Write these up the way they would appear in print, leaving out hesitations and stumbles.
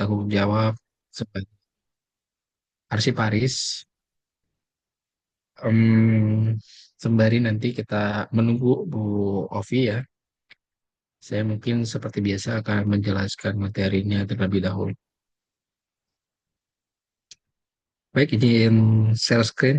tanggung jawab sebagai arsiparis. Em, Sembari nanti kita menunggu Bu Ovi ya, saya mungkin seperti biasa akan menjelaskan materinya terlebih dahulu. Baik, izin share screen.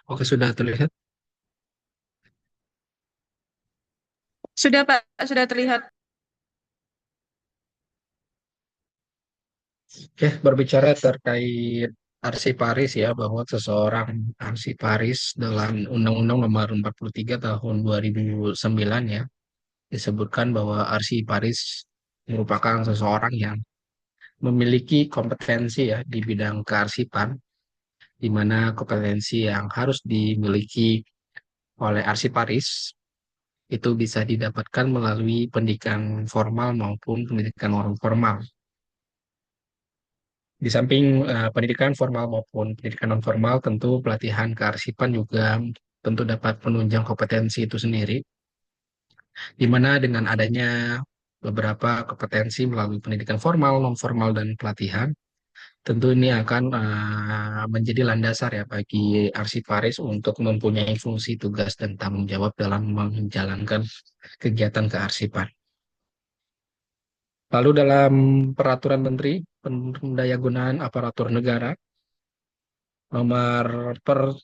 Oke, sudah terlihat. Sudah, Pak, sudah terlihat. Oke, berbicara terkait arsiparis ya, bahwa seseorang arsiparis dalam Undang-Undang Nomor 43 Tahun 2009 ya, disebutkan bahwa arsiparis merupakan seseorang yang memiliki kompetensi ya di bidang kearsipan, di mana kompetensi yang harus dimiliki oleh arsiparis itu bisa didapatkan melalui pendidikan formal maupun pendidikan non formal. Di samping pendidikan formal maupun pendidikan non formal, tentu pelatihan kearsipan juga tentu dapat menunjang kompetensi itu sendiri, di mana dengan adanya beberapa kompetensi melalui pendidikan formal, non formal, dan pelatihan, tentu ini akan menjadi landasan ya bagi arsiparis untuk mempunyai fungsi tugas dan tanggung jawab dalam menjalankan kegiatan kearsipan. Lalu dalam Peraturan Menteri Pendayagunaan Aparatur Negara nomor per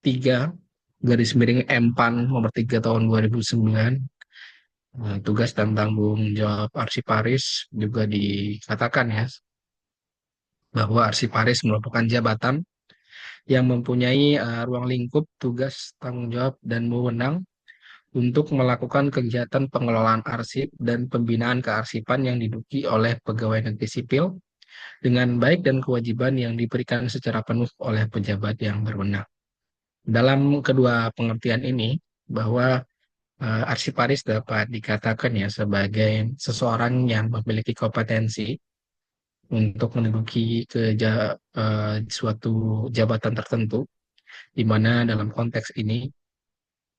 3 garis miring M PAN nomor 3 tahun 2009, tugas dan tanggung jawab arsiparis juga dikatakan ya bahwa arsiparis merupakan jabatan yang mempunyai ruang lingkup tugas, tanggung jawab, dan wewenang untuk melakukan kegiatan pengelolaan arsip dan pembinaan kearsipan yang diduduki oleh pegawai negeri sipil dengan baik dan kewajiban yang diberikan secara penuh oleh pejabat yang berwenang. Dalam kedua pengertian ini, bahwa arsiparis dapat dikatakan ya sebagai seseorang yang memiliki kompetensi untuk menduduki suatu jabatan tertentu, di mana dalam konteks ini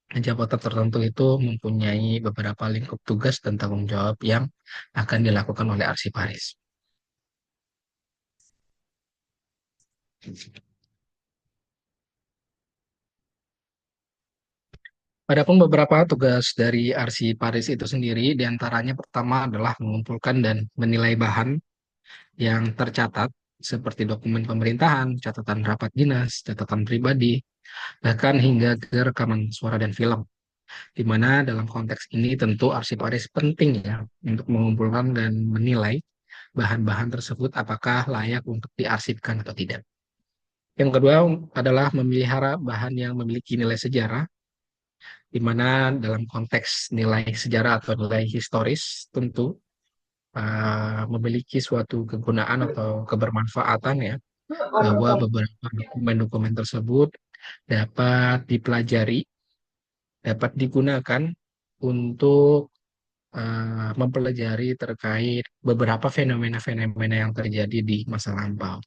jabatan tertentu itu mempunyai beberapa lingkup tugas dan tanggung jawab yang akan dilakukan oleh arsiparis. Adapun beberapa tugas dari arsiparis itu sendiri, diantaranya pertama adalah mengumpulkan dan menilai bahan yang tercatat seperti dokumen pemerintahan, catatan rapat dinas, catatan pribadi, bahkan hingga ke rekaman suara dan film. Di mana dalam konteks ini tentu arsiparis penting ya untuk mengumpulkan dan menilai bahan-bahan tersebut apakah layak untuk diarsipkan atau tidak. Yang kedua adalah memelihara bahan yang memiliki nilai sejarah, di mana dalam konteks nilai sejarah atau nilai historis tentu memiliki suatu kegunaan atau kebermanfaatan ya, bahwa beberapa dokumen-dokumen tersebut dapat dipelajari, dapat digunakan untuk mempelajari terkait beberapa fenomena-fenomena yang terjadi di masa lampau.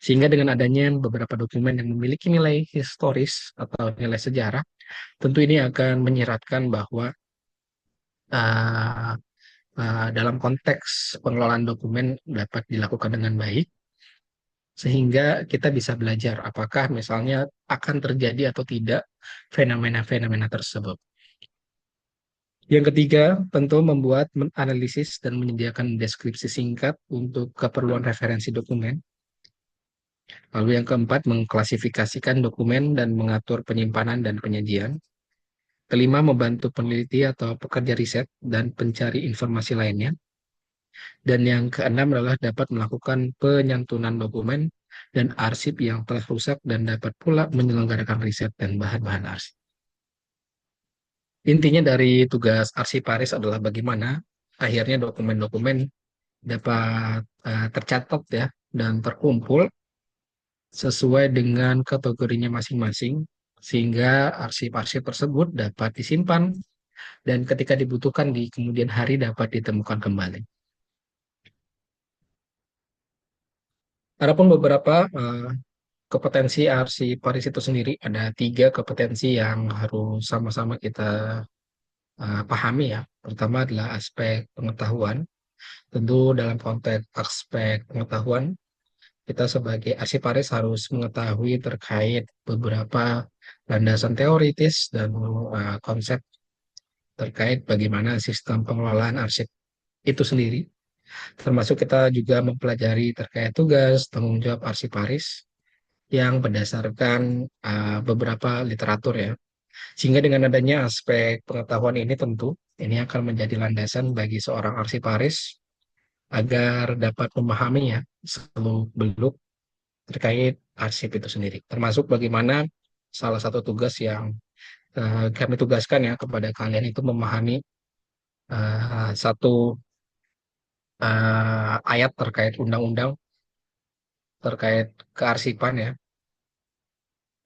Sehingga dengan adanya beberapa dokumen yang memiliki nilai historis atau nilai sejarah, tentu ini akan menyiratkan bahwa uh, dalam konteks pengelolaan dokumen dapat dilakukan dengan baik, sehingga kita bisa belajar apakah misalnya akan terjadi atau tidak fenomena-fenomena tersebut. Yang ketiga, tentu membuat analisis dan menyediakan deskripsi singkat untuk keperluan referensi dokumen. Lalu yang keempat, mengklasifikasikan dokumen dan mengatur penyimpanan dan penyajian. Kelima, membantu peneliti atau pekerja riset dan pencari informasi lainnya. Dan yang keenam adalah dapat melakukan penyantunan dokumen dan arsip yang telah rusak dan dapat pula menyelenggarakan riset dan bahan-bahan arsip. Intinya dari tugas arsiparis adalah bagaimana akhirnya dokumen-dokumen dapat tercatat ya dan terkumpul sesuai dengan kategorinya masing-masing, sehingga arsip-arsip tersebut dapat disimpan dan ketika dibutuhkan di kemudian hari dapat ditemukan kembali. Adapun beberapa kompetensi arsiparis itu sendiri, ada tiga kompetensi yang harus sama-sama kita pahami ya. Pertama adalah aspek pengetahuan. Tentu dalam konteks aspek pengetahuan, kita sebagai arsiparis harus mengetahui terkait beberapa landasan teoritis dan konsep terkait bagaimana sistem pengelolaan arsip itu sendiri. Termasuk kita juga mempelajari terkait tugas, tanggung jawab arsiparis yang berdasarkan beberapa literatur ya. Sehingga dengan adanya aspek pengetahuan ini tentu ini akan menjadi landasan bagi seorang arsiparis agar dapat memahaminya seluk-beluk terkait arsip itu sendiri. Termasuk bagaimana salah satu tugas yang kami tugaskan ya kepada kalian itu memahami satu ayat terkait undang-undang terkait kearsipan ya.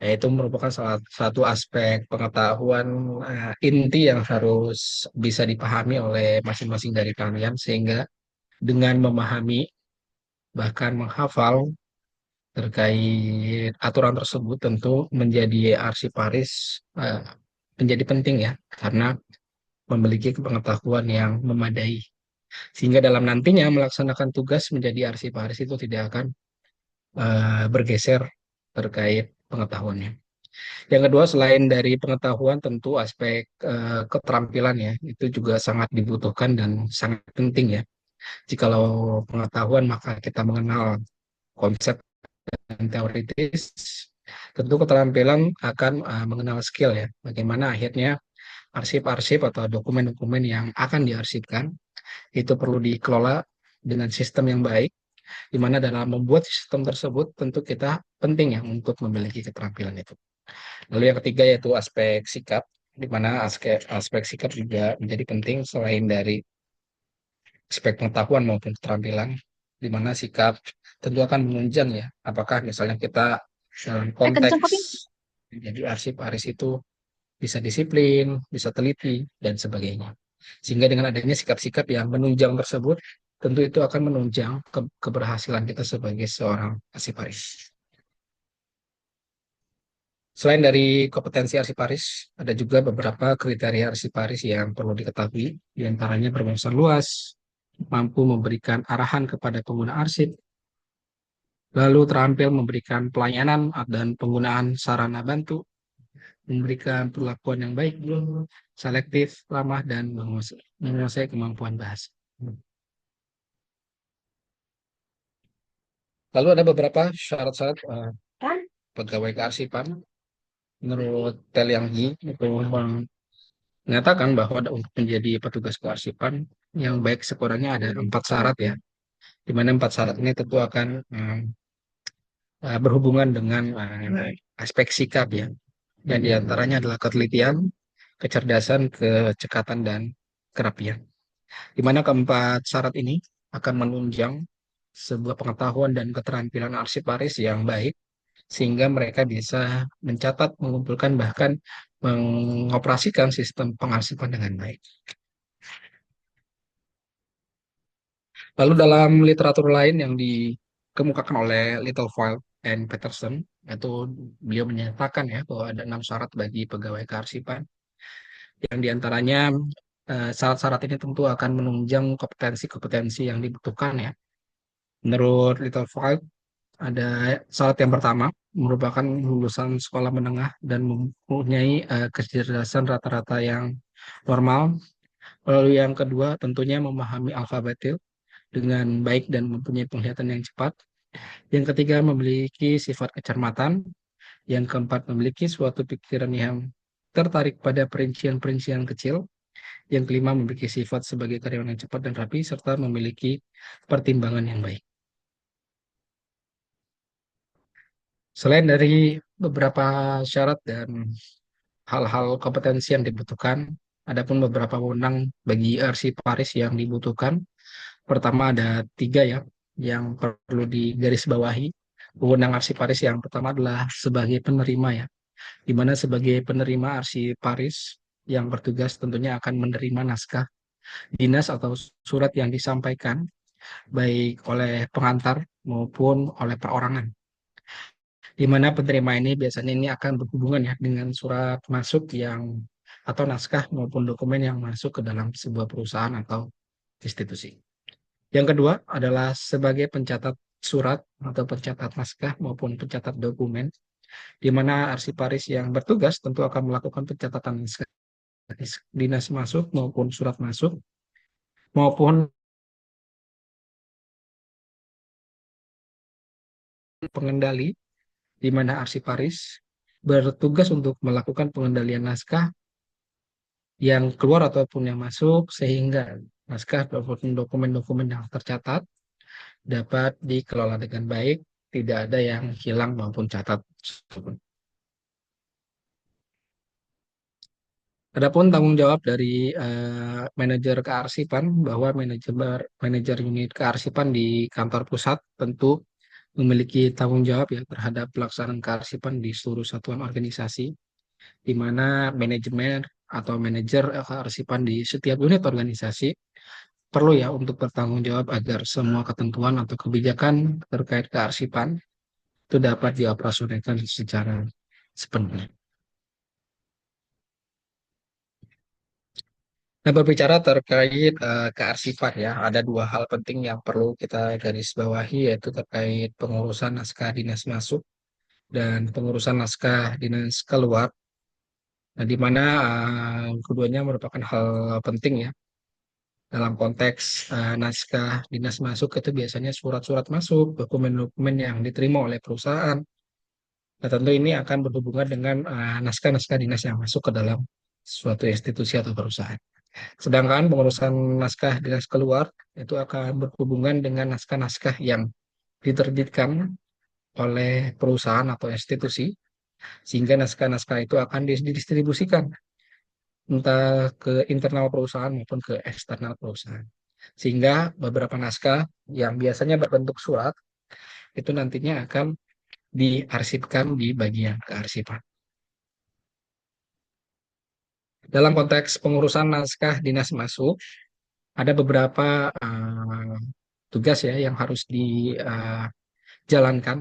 Yaitu merupakan salah satu aspek pengetahuan inti yang harus bisa dipahami oleh masing-masing dari kalian sehingga dengan memahami bahkan menghafal terkait aturan tersebut tentu menjadi arsiparis menjadi penting ya karena memiliki pengetahuan yang memadai sehingga dalam nantinya melaksanakan tugas menjadi arsiparis itu tidak akan bergeser terkait pengetahuannya. Yang kedua, selain dari pengetahuan, tentu aspek keterampilan ya, itu juga sangat dibutuhkan dan sangat penting ya. Jikalau pengetahuan, maka kita mengenal konsep dan teoritis, tentu keterampilan akan mengenal skill ya. Bagaimana akhirnya arsip-arsip atau dokumen-dokumen yang akan diarsipkan itu perlu dikelola dengan sistem yang baik, di mana dalam membuat sistem tersebut tentu kita penting ya untuk memiliki keterampilan itu. Lalu yang ketiga yaitu aspek sikap, di mana aspek sikap juga menjadi penting selain dari aspek pengetahuan maupun keterampilan, di mana sikap tentu akan menunjang ya, apakah misalnya kita dalam Kenceng konteks kopi. menjadi arsip-aris itu bisa disiplin, bisa teliti, dan sebagainya. Sehingga dengan adanya sikap-sikap yang menunjang tersebut, tentu itu akan menunjang keberhasilan kita sebagai seorang arsiparis. Selain dari kompetensi arsiparis, ada juga beberapa kriteria arsiparis yang perlu diketahui, di antaranya berwawasan luas, mampu memberikan arahan kepada pengguna arsip, lalu terampil memberikan pelayanan dan penggunaan sarana bantu, memberikan perlakuan yang baik, selektif, ramah, dan menguasai kemampuan bahasa. Lalu ada beberapa syarat-syarat pegawai kearsipan. Menurut Tel Yang Yi, itu mengatakan bahwa untuk menjadi petugas kearsipan yang baik sekurangnya ada 4 syarat ya, di mana 4 syarat ini tentu akan berhubungan dengan aspek sikap ya, dan diantaranya adalah ketelitian, kecerdasan, kecekatan, dan kerapian. Di mana keempat syarat ini akan menunjang sebuah pengetahuan dan keterampilan arsiparis yang baik, sehingga mereka bisa mencatat, mengumpulkan, bahkan mengoperasikan sistem pengarsipan dengan baik. Lalu dalam literatur lain yang dikemukakan oleh Littlefield and Peterson, itu beliau menyatakan ya bahwa ada 6 syarat bagi pegawai kearsipan, yang diantaranya syarat-syarat ini tentu akan menunjang kompetensi-kompetensi yang dibutuhkan ya. Menurut Littlefield, ada syarat yang pertama merupakan lulusan sekolah menengah dan mempunyai kecerdasan rata-rata yang normal. Lalu yang kedua tentunya memahami alfabetil dengan baik dan mempunyai penglihatan yang cepat. Yang ketiga memiliki sifat kecermatan. Yang keempat memiliki suatu pikiran yang tertarik pada perincian-perincian kecil. Yang kelima memiliki sifat sebagai karyawan yang cepat dan rapi serta memiliki pertimbangan yang baik. Selain dari beberapa syarat dan hal-hal kompetensi yang dibutuhkan, ada pun beberapa wewenang bagi arsiparis yang dibutuhkan. Pertama ada tiga ya, yang perlu digarisbawahi. Wewenang arsiparis yang pertama adalah sebagai penerima ya, di mana sebagai penerima arsiparis yang bertugas tentunya akan menerima naskah dinas atau surat yang disampaikan baik oleh pengantar maupun oleh perorangan. Di mana penerima ini biasanya ini akan berhubungan ya dengan surat masuk yang atau naskah maupun dokumen yang masuk ke dalam sebuah perusahaan atau institusi. Yang kedua adalah sebagai pencatat surat atau pencatat naskah maupun pencatat dokumen, di mana arsiparis yang bertugas tentu akan melakukan pencatatan naskah dinas masuk maupun surat masuk maupun pengendali, di mana arsiparis bertugas untuk melakukan pengendalian naskah yang keluar ataupun yang masuk sehingga naskah ataupun dokumen-dokumen yang tercatat dapat dikelola dengan baik, tidak ada yang hilang maupun catat. Adapun tanggung jawab dari manajer kearsipan bahwa manajer unit kearsipan di kantor pusat tentu memiliki tanggung jawab ya terhadap pelaksanaan kearsipan di seluruh satuan organisasi, di mana manajemen atau manajer kearsipan di setiap unit organisasi perlu ya untuk bertanggung jawab agar semua ketentuan atau kebijakan terkait kearsipan itu dapat dioperasionalkan secara sepenuhnya. Nah, berbicara terkait kearsipan ya, ada dua hal penting yang perlu kita garis bawahi yaitu terkait pengurusan naskah dinas masuk dan pengurusan naskah dinas keluar. Nah, di mana keduanya merupakan hal penting ya dalam konteks naskah dinas masuk itu biasanya surat-surat masuk, dokumen-dokumen yang diterima oleh perusahaan. Nah, tentu ini akan berhubungan dengan naskah-naskah dinas yang masuk ke dalam suatu institusi atau perusahaan. Sedangkan pengurusan naskah dinas keluar itu akan berhubungan dengan naskah-naskah yang diterbitkan oleh perusahaan atau institusi, sehingga naskah-naskah itu akan didistribusikan entah ke internal perusahaan maupun ke eksternal perusahaan. Sehingga beberapa naskah yang biasanya berbentuk surat itu nantinya akan diarsipkan di bagian kearsipan. Dalam konteks pengurusan naskah dinas masuk, ada beberapa tugas ya yang harus dijalankan.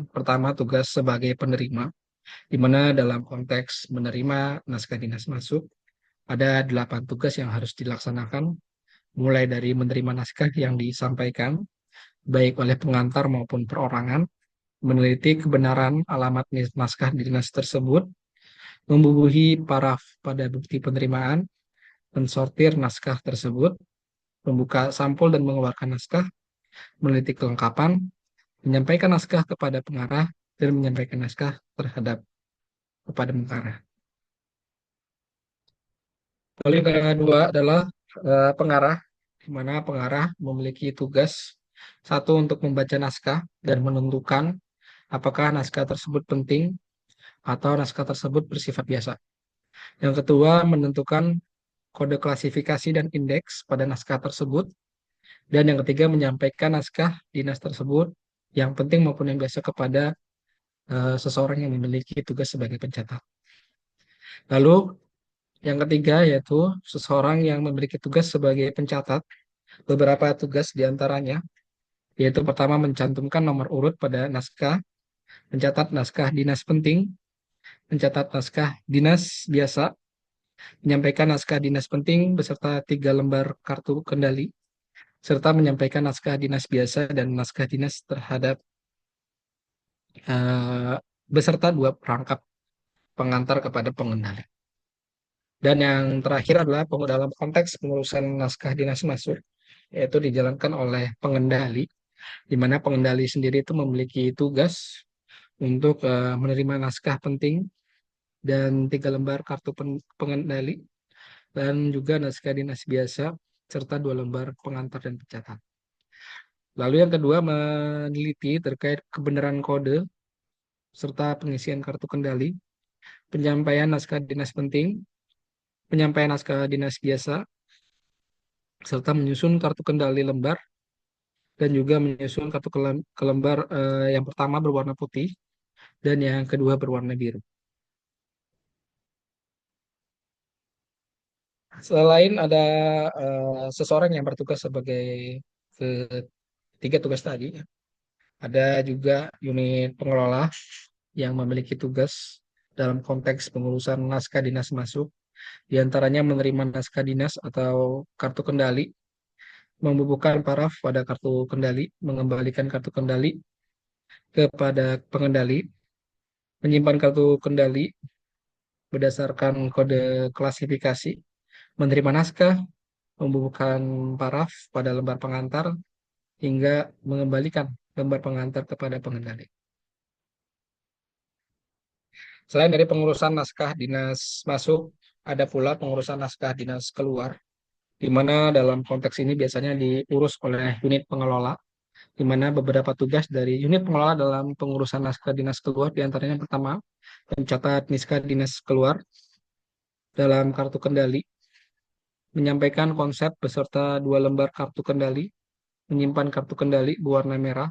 Pertama, tugas sebagai penerima, di mana dalam konteks menerima naskah dinas masuk, ada 8 tugas yang harus dilaksanakan, mulai dari menerima naskah yang disampaikan, baik oleh pengantar maupun perorangan, meneliti kebenaran alamat naskah dinas tersebut, membubuhi paraf pada bukti penerimaan, mensortir naskah tersebut, membuka sampul dan mengeluarkan naskah, meneliti kelengkapan, menyampaikan naskah kepada pengarah, dan menyampaikan naskah terhadap kepada pengarah. Lalu yang kedua adalah pengarah, di mana pengarah memiliki tugas satu untuk membaca naskah dan menentukan apakah naskah tersebut penting atau naskah tersebut bersifat biasa. Yang kedua, menentukan kode klasifikasi dan indeks pada naskah tersebut. Dan yang ketiga, menyampaikan naskah dinas tersebut yang penting maupun yang biasa kepada seseorang yang memiliki tugas sebagai pencatat. Lalu yang ketiga yaitu seseorang yang memiliki tugas sebagai pencatat, beberapa tugas diantaranya, yaitu pertama mencantumkan nomor urut pada naskah, mencatat naskah dinas penting, mencatat naskah dinas biasa, menyampaikan naskah dinas penting beserta 3 lembar kartu kendali, serta menyampaikan naskah dinas biasa dan naskah dinas terhadap eh, beserta 2 perangkap pengantar kepada pengendali. Dan yang terakhir adalah dalam konteks pengurusan naskah dinas masuk, yaitu dijalankan oleh pengendali, di mana pengendali sendiri itu memiliki tugas untuk menerima naskah penting dan 3 lembar kartu pengendali, dan juga naskah dinas biasa, serta 2 lembar pengantar dan pencatat. Lalu yang kedua, meneliti terkait kebenaran kode, serta pengisian kartu kendali, penyampaian naskah dinas penting, penyampaian naskah dinas biasa, serta menyusun kartu kendali lembar dan juga menyusun kartu kelembar yang pertama berwarna putih dan yang kedua berwarna biru. Selain ada seseorang yang bertugas sebagai ketiga tugas tadi, ada juga unit pengelola yang memiliki tugas dalam konteks pengurusan naskah dinas masuk, di antaranya menerima naskah dinas atau kartu kendali, membubuhkan paraf pada kartu kendali, mengembalikan kartu kendali kepada pengendali, menyimpan kartu kendali berdasarkan kode klasifikasi, menerima naskah, membubuhkan paraf pada lembar pengantar, hingga mengembalikan lembar pengantar kepada pengendali. Selain dari pengurusan naskah dinas masuk, ada pula pengurusan naskah dinas keluar, di mana dalam konteks ini biasanya diurus oleh unit pengelola, di mana beberapa tugas dari unit pengelola dalam pengurusan naskah dinas keluar, diantaranya pertama, mencatat naskah dinas keluar dalam kartu kendali, menyampaikan konsep beserta dua lembar kartu kendali, menyimpan kartu kendali berwarna merah,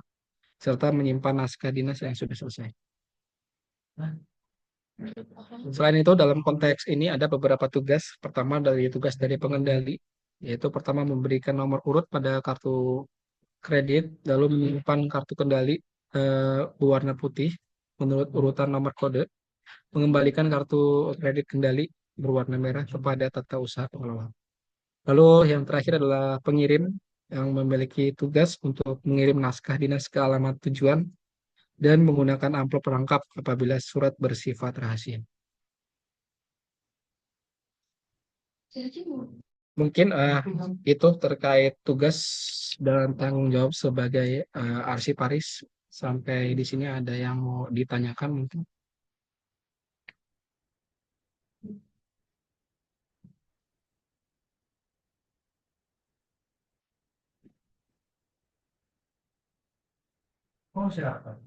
serta menyimpan naskah dinas yang sudah selesai. Selain itu, dalam konteks ini ada beberapa tugas. Pertama dari tugas dari pengendali, yaitu pertama memberikan nomor urut pada kartu kredit, lalu menyimpan kartu kendali berwarna putih menurut urutan nomor kode, mengembalikan kartu kredit kendali berwarna merah kepada tata usaha pengelola. Lalu yang terakhir adalah pengirim yang memiliki tugas untuk mengirim naskah dinas ke alamat tujuan dan menggunakan amplop pelengkap apabila surat bersifat rahasia. Mungkin itu terkait tugas dan tanggung jawab sebagai arsiparis. Sampai di sini ada yang mau ditanyakan mungkin. Oh, silakan.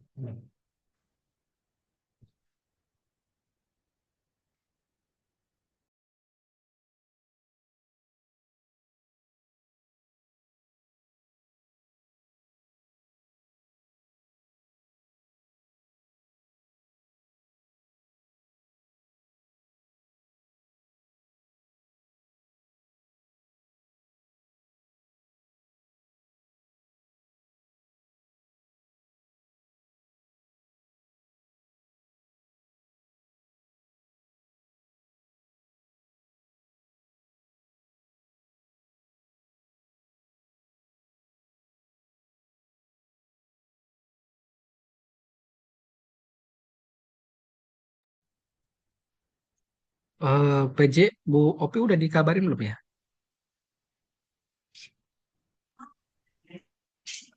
PJ, Bu Opi udah dikabarin belum ya?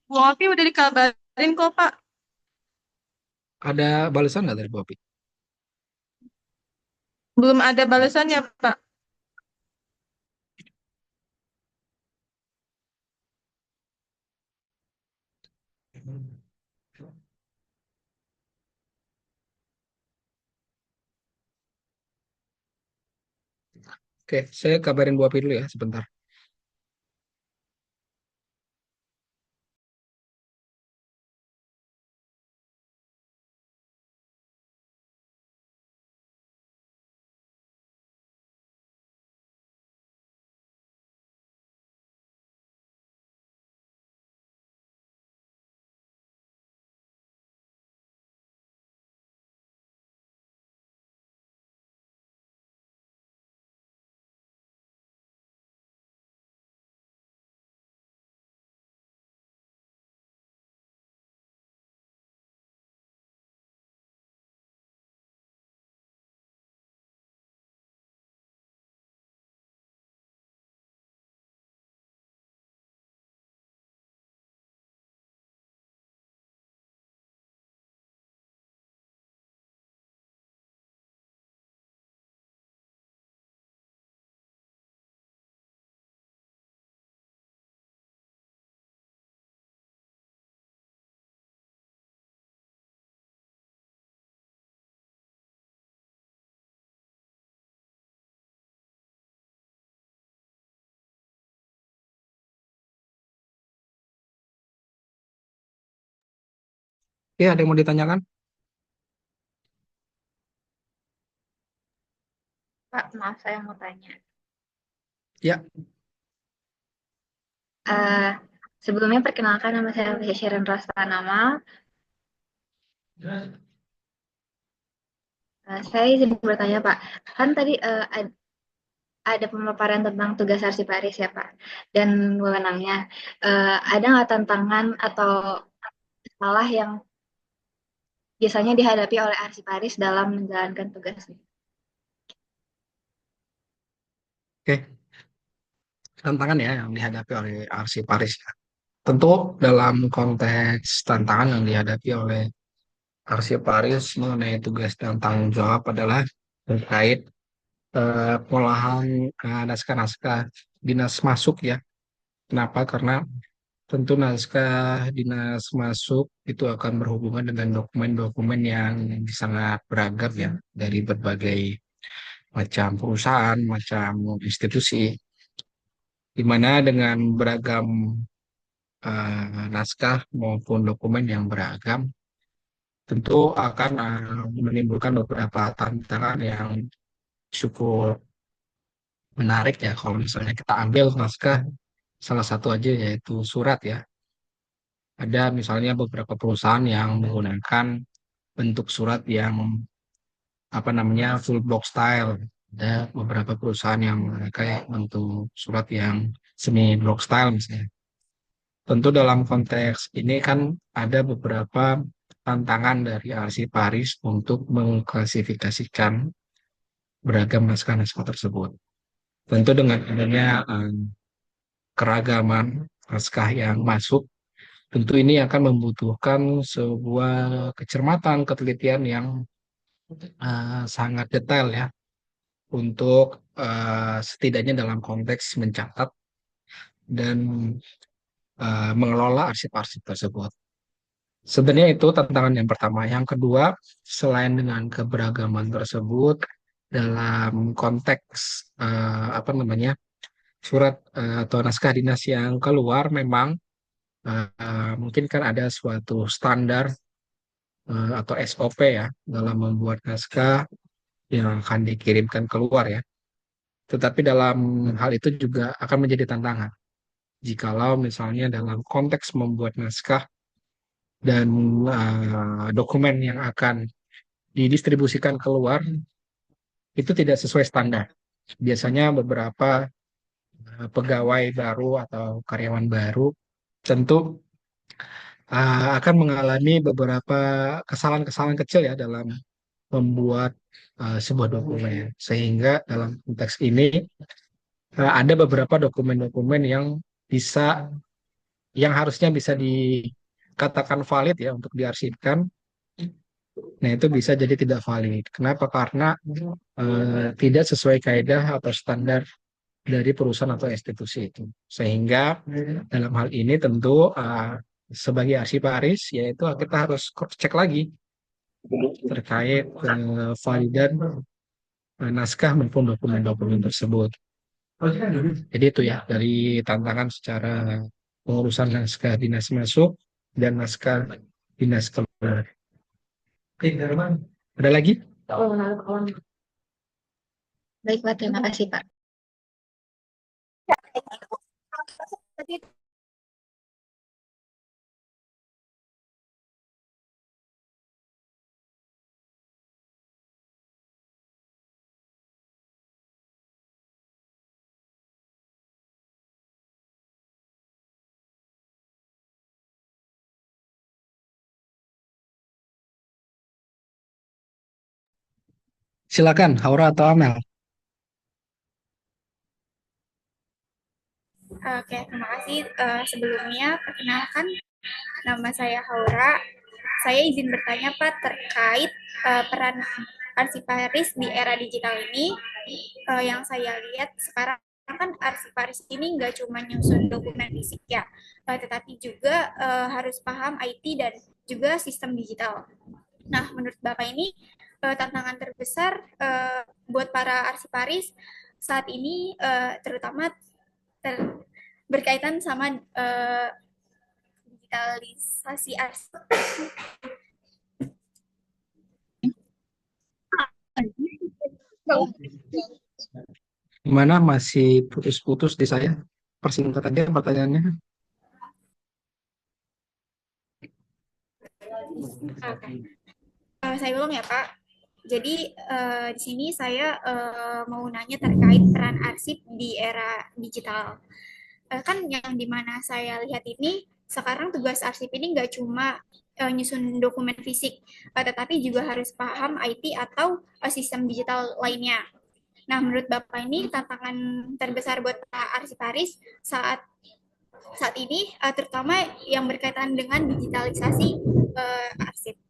Bu Opi udah dikabarin kok, Pak. Ada balasan nggak dari Bu Opi? Belum ada balasannya, Pak. Oke, saya kabarin Bu Opi dulu ya sebentar. Iya, ada yang mau ditanyakan? Pak, maaf saya mau tanya. Ya, Eh, Sebelumnya perkenalkan nama saya Sharon Rastanama. Saya izin bertanya Pak, kan tadi ada pemaparan tentang tugas arsiparis ya Pak, dan wewenangnya. Ada nggak tantangan atau salah yang biasanya dihadapi oleh arsiparis dalam menjalankan tugasnya? oke. Tantangan ya yang dihadapi oleh arsiparis ya. Tentu dalam konteks tantangan yang dihadapi oleh arsiparis mengenai tugas dan tanggung jawab adalah terkait pengolahan naskah-naskah dinas masuk ya. Kenapa? Karena tentu naskah dinas masuk itu akan berhubungan dengan dokumen-dokumen yang sangat beragam ya dari berbagai macam perusahaan, macam institusi, di mana dengan beragam naskah maupun dokumen yang beragam tentu akan menimbulkan beberapa tantangan yang cukup menarik ya kalau misalnya kita ambil naskah salah satu aja yaitu surat ya. Ada misalnya beberapa perusahaan yang menggunakan bentuk surat yang apa namanya full block style. Ada beberapa perusahaan yang kayak bentuk surat yang semi block style misalnya. Tentu dalam konteks ini kan ada beberapa tantangan dari arsiparis untuk mengklasifikasikan beragam naskah-naskah tersebut. Tentu dengan adanya keragaman naskah yang masuk, tentu ini akan membutuhkan sebuah kecermatan, ketelitian yang sangat detail ya untuk setidaknya dalam konteks mencatat dan mengelola arsip-arsip tersebut. Sebenarnya itu tantangan yang pertama. Yang kedua, selain dengan keberagaman tersebut dalam konteks apa namanya surat atau naskah dinas yang keluar memang mungkin kan ada suatu standar atau SOP ya dalam membuat naskah yang akan dikirimkan keluar ya. Tetapi dalam hal itu juga akan menjadi tantangan. Jikalau misalnya dalam konteks membuat naskah dan dokumen yang akan didistribusikan keluar itu tidak sesuai standar. Biasanya beberapa pegawai baru atau karyawan baru tentu akan mengalami beberapa kesalahan-kesalahan kecil ya dalam membuat sebuah dokumen. Sehingga dalam konteks ini ada beberapa dokumen-dokumen yang bisa, yang harusnya bisa dikatakan valid ya untuk diarsipkan. Nah, itu bisa jadi tidak valid. Kenapa? Karena tidak sesuai kaidah atau standar dari perusahaan atau institusi itu. Sehingga dalam hal ini tentu sebagai arsiparis yaitu kita harus cross check lagi terkait validan naskah maupun dokumen-dokumen tersebut. Jadi itu ya dari tantangan secara pengurusan naskah dinas masuk dan naskah dinas keluar. Ada lagi? Baik Pak, terima kasih Pak. Silakan, Haura atau Amel. Oke, terima kasih. Sebelumnya, perkenalkan, nama saya Haura. Saya izin bertanya, Pak, terkait peran arsiparis di era digital ini. Yang saya lihat sekarang kan arsiparis ini nggak cuma nyusun dokumen fisik ya, tetapi juga harus paham IT dan juga sistem digital. Nah, menurut Bapak ini tantangan terbesar buat para arsiparis saat ini terutama berkaitan sama digitalisasi arsip Gimana masih putus-putus di saya? Persingkat aja pertanyaannya. Oke. Saya ulang ya, Pak. Jadi di sini saya mau nanya terkait peran arsip di era digital. Kan yang dimana saya lihat ini sekarang tugas arsip ini nggak cuma nyusun dokumen fisik, tetapi juga harus paham IT atau sistem digital lainnya. Nah, menurut Bapak ini tantangan terbesar buat Pak Arsiparis saat saat ini, terutama yang berkaitan dengan digitalisasi arsip.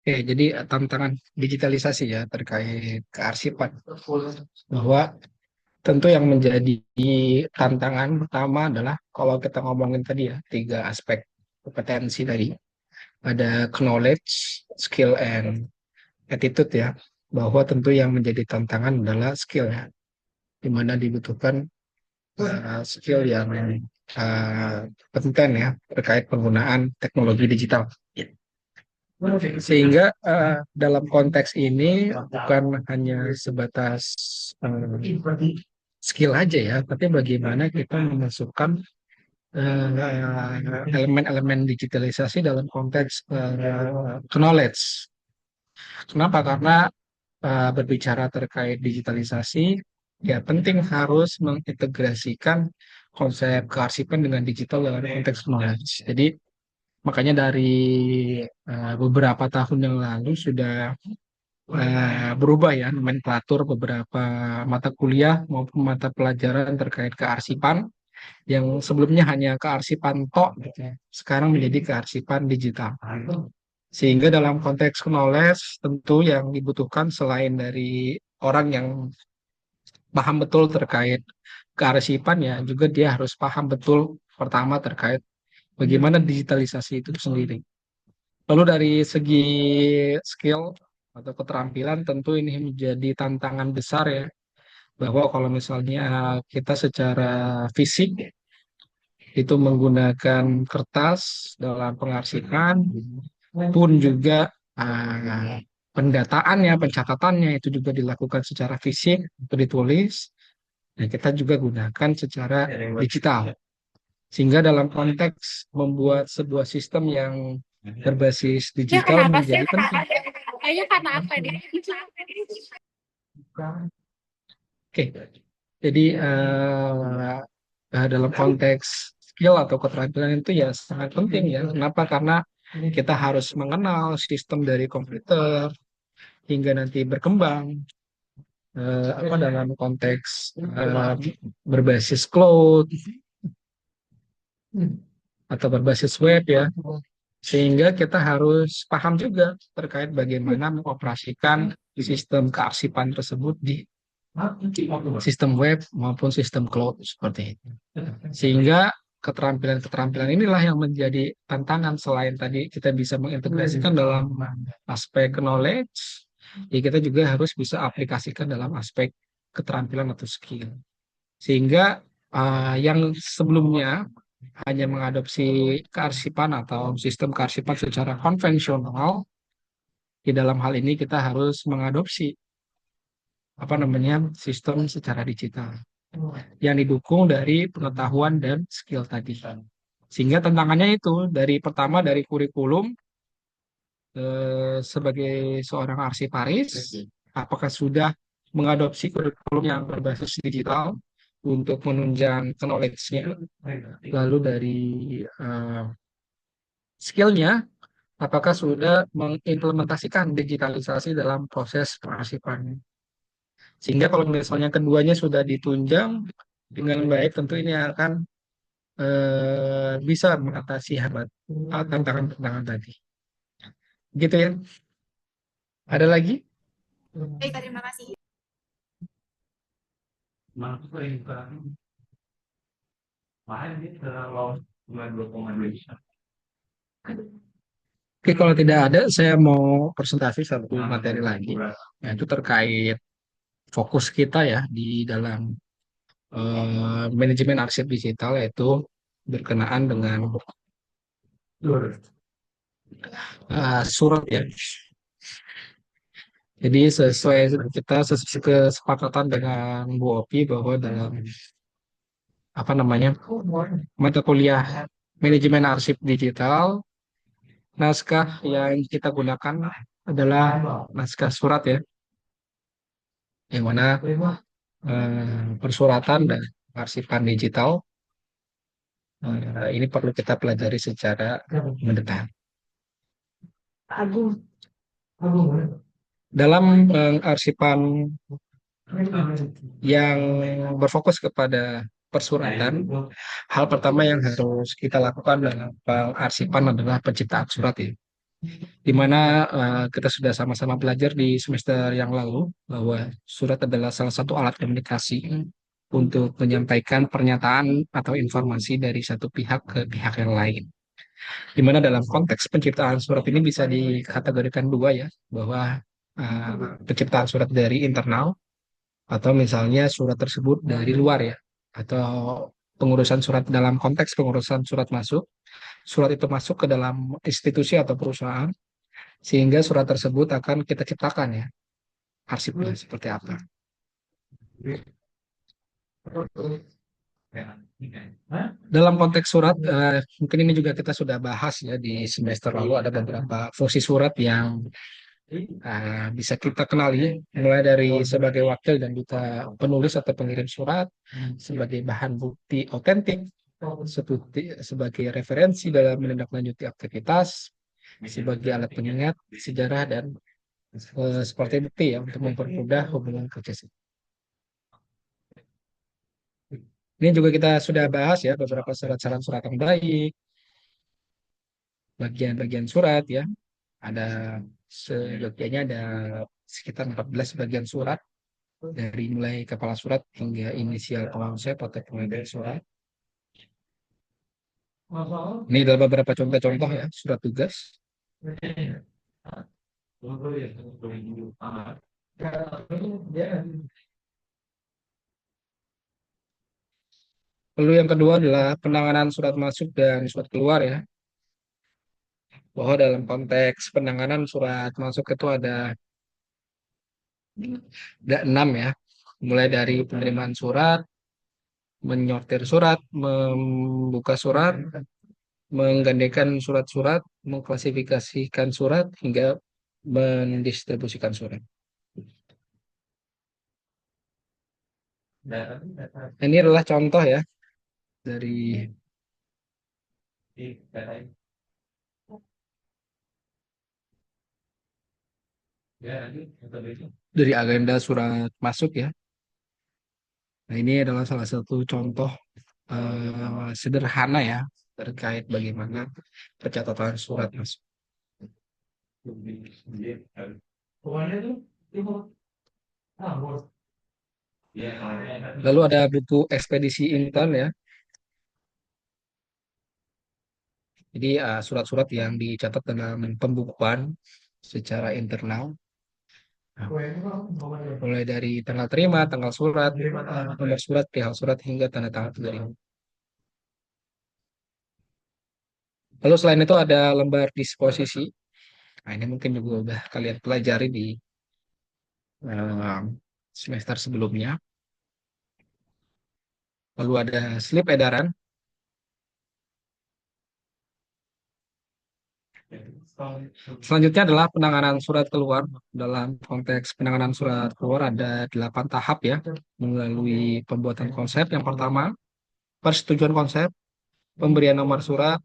Oke, jadi tantangan digitalisasi ya terkait kearsipan. Bahwa tentu yang menjadi tantangan pertama adalah kalau kita ngomongin tadi ya, tiga aspek kompetensi tadi. Ada knowledge, skill, and attitude ya. Bahwa tentu yang menjadi tantangan adalah skill ya. Di mana dibutuhkan skill yang kompeten ya terkait penggunaan teknologi digital. Sehingga dalam konteks ini bukan hanya sebatas skill aja ya, tapi bagaimana kita memasukkan elemen-elemen digitalisasi dalam konteks knowledge. Kenapa? Karena berbicara terkait digitalisasi, ya penting harus mengintegrasikan konsep kearsipan dengan digital dalam konteks knowledge. Jadi makanya dari beberapa tahun yang lalu sudah berubah ya nomenklatur beberapa mata kuliah maupun mata pelajaran terkait kearsipan yang sebelumnya hanya kearsipan tok gitu ya. Sekarang menjadi kearsipan digital. Sehingga dalam konteks knowledge tentu yang dibutuhkan selain dari orang yang paham betul terkait kearsipan ya juga dia harus paham betul pertama terkait bagaimana digitalisasi itu sendiri. Lalu dari segi skill atau keterampilan tentu ini menjadi tantangan besar ya. Bahwa kalau misalnya kita secara fisik itu menggunakan kertas dalam pengarsipan pun juga pendataannya, pencatatannya itu juga dilakukan secara fisik itu ditulis dan kita juga gunakan secara digital. Sehingga dalam konteks membuat sebuah sistem yang berbasis digital menjadi penting. Kayaknya karena apa deh? Oke, jadi dalam konteks skill atau keterampilan itu ya sangat penting ya. Kenapa? Karena kita harus mengenal sistem dari komputer hingga nanti berkembang apa dalam konteks berbasis cloud atau berbasis web ya. Sehingga kita harus paham juga terkait bagaimana mengoperasikan sistem kearsipan tersebut di sistem web maupun sistem cloud seperti itu. Sehingga keterampilan-keterampilan inilah yang menjadi tantangan selain tadi kita bisa mengintegrasikan dalam aspek knowledge, ya kita juga harus bisa aplikasikan dalam aspek keterampilan atau skill. Sehingga yang sebelumnya hanya mengadopsi kearsipan atau sistem kearsipan secara konvensional, di dalam hal ini kita harus mengadopsi apa namanya sistem secara digital yang didukung dari pengetahuan dan skill tadi. Sehingga tantangannya itu dari pertama dari kurikulum sebagai seorang arsiparis, apakah sudah mengadopsi kurikulum yang berbasis digital untuk menunjang knowledge-nya, lalu dari skillnya, apakah sudah mengimplementasikan digitalisasi dalam proses pengarsipan. Sehingga kalau misalnya keduanya sudah ditunjang dengan baik, tentu ini akan bisa mengatasi tantangan-tantangan tadi. Gitu ya. Ada lagi? Baik, terima kasih. Oke, kalau tidak ada, saya mau presentasi satu materi lagi, yaitu terkait fokus kita ya di dalam manajemen arsip digital, yaitu berkenaan dengan surat ya. Jadi kita sesuai kesepakatan dengan Bu Opi bahwa dalam apa namanya mata kuliah manajemen arsip digital, naskah yang kita gunakan adalah naskah surat ya, yang mana persuratan dan arsipan digital ini perlu kita pelajari secara mendalam. Dalam arsipan yang berfokus kepada persuratan, hal pertama yang harus kita lakukan dalam pengarsipan adalah penciptaan surat ya. Di mana kita sudah sama-sama belajar di semester yang lalu bahwa surat adalah salah satu alat komunikasi untuk menyampaikan pernyataan atau informasi dari satu pihak ke pihak yang lain. Di mana dalam konteks penciptaan surat ini bisa dikategorikan dua ya, bahwa penciptaan surat dari internal atau misalnya surat tersebut dari luar ya, atau pengurusan surat dalam konteks pengurusan surat masuk, surat itu masuk ke dalam institusi atau perusahaan, sehingga surat tersebut akan kita ciptakan ya, arsipnya seperti apa. Dalam konteks surat, mungkin ini juga kita sudah bahas ya di semester lalu, ada beberapa fungsi surat yang bisa kita kenali, mulai dari sebagai wakil dan duta penulis atau pengirim surat, sebagai bahan bukti otentik, sebagai referensi dalam menindaklanjuti aktivitas, sebagai alat pengingat sejarah, dan seperti bukti ya untuk mempermudah hubungan kerja. Ini juga kita sudah bahas ya beberapa syarat-syarat surat yang baik, bagian-bagian surat ya. Ada seyogyanya ada sekitar 14 bagian surat, dari mulai kepala surat hingga inisial konsep atau pengantar surat. Ini adalah beberapa contoh-contoh ya surat tugas. Lalu yang kedua adalah penanganan surat masuk dan surat keluar ya. Bahwa dalam konteks penanganan surat masuk itu ada 6 ya. Mulai dari penerimaan surat, menyortir surat, membuka surat, menggandakan surat-surat, mengklasifikasikan surat, hingga mendistribusikan surat. Ini adalah contoh ya dari agenda surat masuk ya. Nah, ini adalah salah satu contoh sederhana ya terkait bagaimana pencatatan surat masuk. Lalu ada buku ekspedisi intern ya. Jadi surat-surat yang dicatat dalam pembukuan secara internal. Nah, mulai dari tanggal terima, tanggal surat, nomor surat, pihak surat, hingga tanda tangan penerima. Lalu selain itu ada lembar disposisi. Nah, ini mungkin juga udah kalian pelajari di semester sebelumnya. Lalu ada slip edaran. Selanjutnya adalah penanganan surat keluar. Dalam konteks penanganan surat keluar ada 8 tahap ya, melalui pembuatan konsep. Yang pertama, persetujuan konsep, pemberian nomor surat,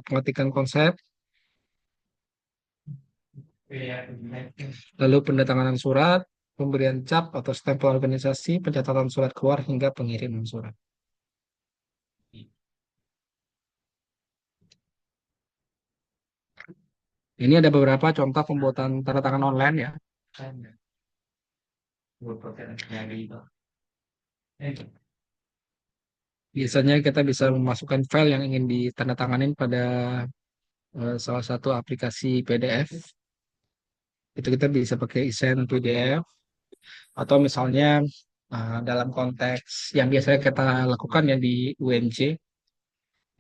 pengetikan konsep, lalu pendatanganan surat, pemberian cap atau stempel organisasi, pencatatan surat keluar, hingga pengiriman surat. Ini ada beberapa contoh pembuatan tanda tangan online ya. Biasanya kita bisa memasukkan file yang ingin ditandatanganin pada salah satu aplikasi PDF. Itu kita bisa pakai e-sign PDF, atau misalnya dalam konteks yang biasanya kita lakukan ya di UNJ,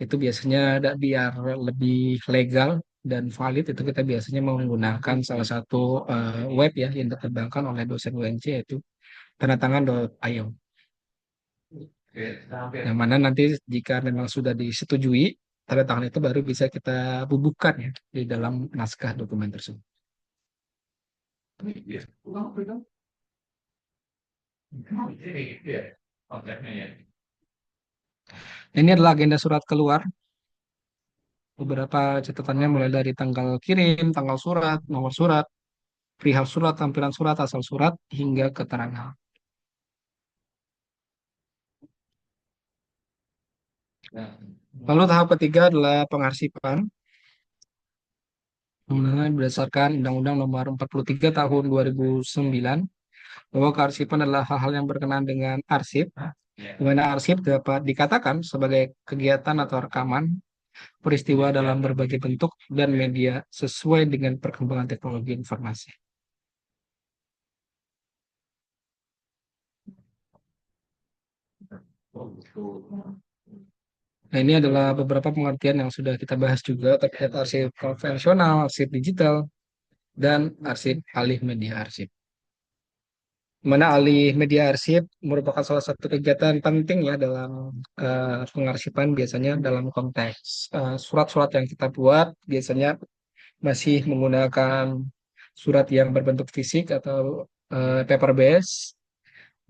itu biasanya ada biar lebih legal, dan valid itu kita biasanya menggunakan salah satu web ya yang dikembangkan oleh dosen UNC yaitu tanda tangan.io. Yang mana nanti jika memang sudah disetujui, tanda tangan itu baru bisa kita bubuhkan ya di dalam naskah dokumen tersebut. Ini adalah agenda surat keluar. Beberapa catatannya mulai dari tanggal kirim, tanggal surat, nomor surat, perihal surat, tampilan surat, asal surat, hingga keterangan. Lalu tahap ketiga adalah pengarsipan. Berdasarkan Undang-Undang Nomor 43 Tahun 2009, bahwa kearsipan adalah hal-hal yang berkenaan dengan arsip, di mana arsip dapat dikatakan sebagai kegiatan atau rekaman peristiwa dalam berbagai bentuk dan media sesuai dengan perkembangan teknologi informasi. Nah, ini adalah beberapa pengertian yang sudah kita bahas juga terkait arsip konvensional, arsip digital, dan arsip alih media arsip. Mana alih media arsip merupakan salah satu kegiatan penting ya dalam pengarsipan, biasanya dalam konteks surat-surat yang kita buat biasanya masih menggunakan surat yang berbentuk fisik atau paper base,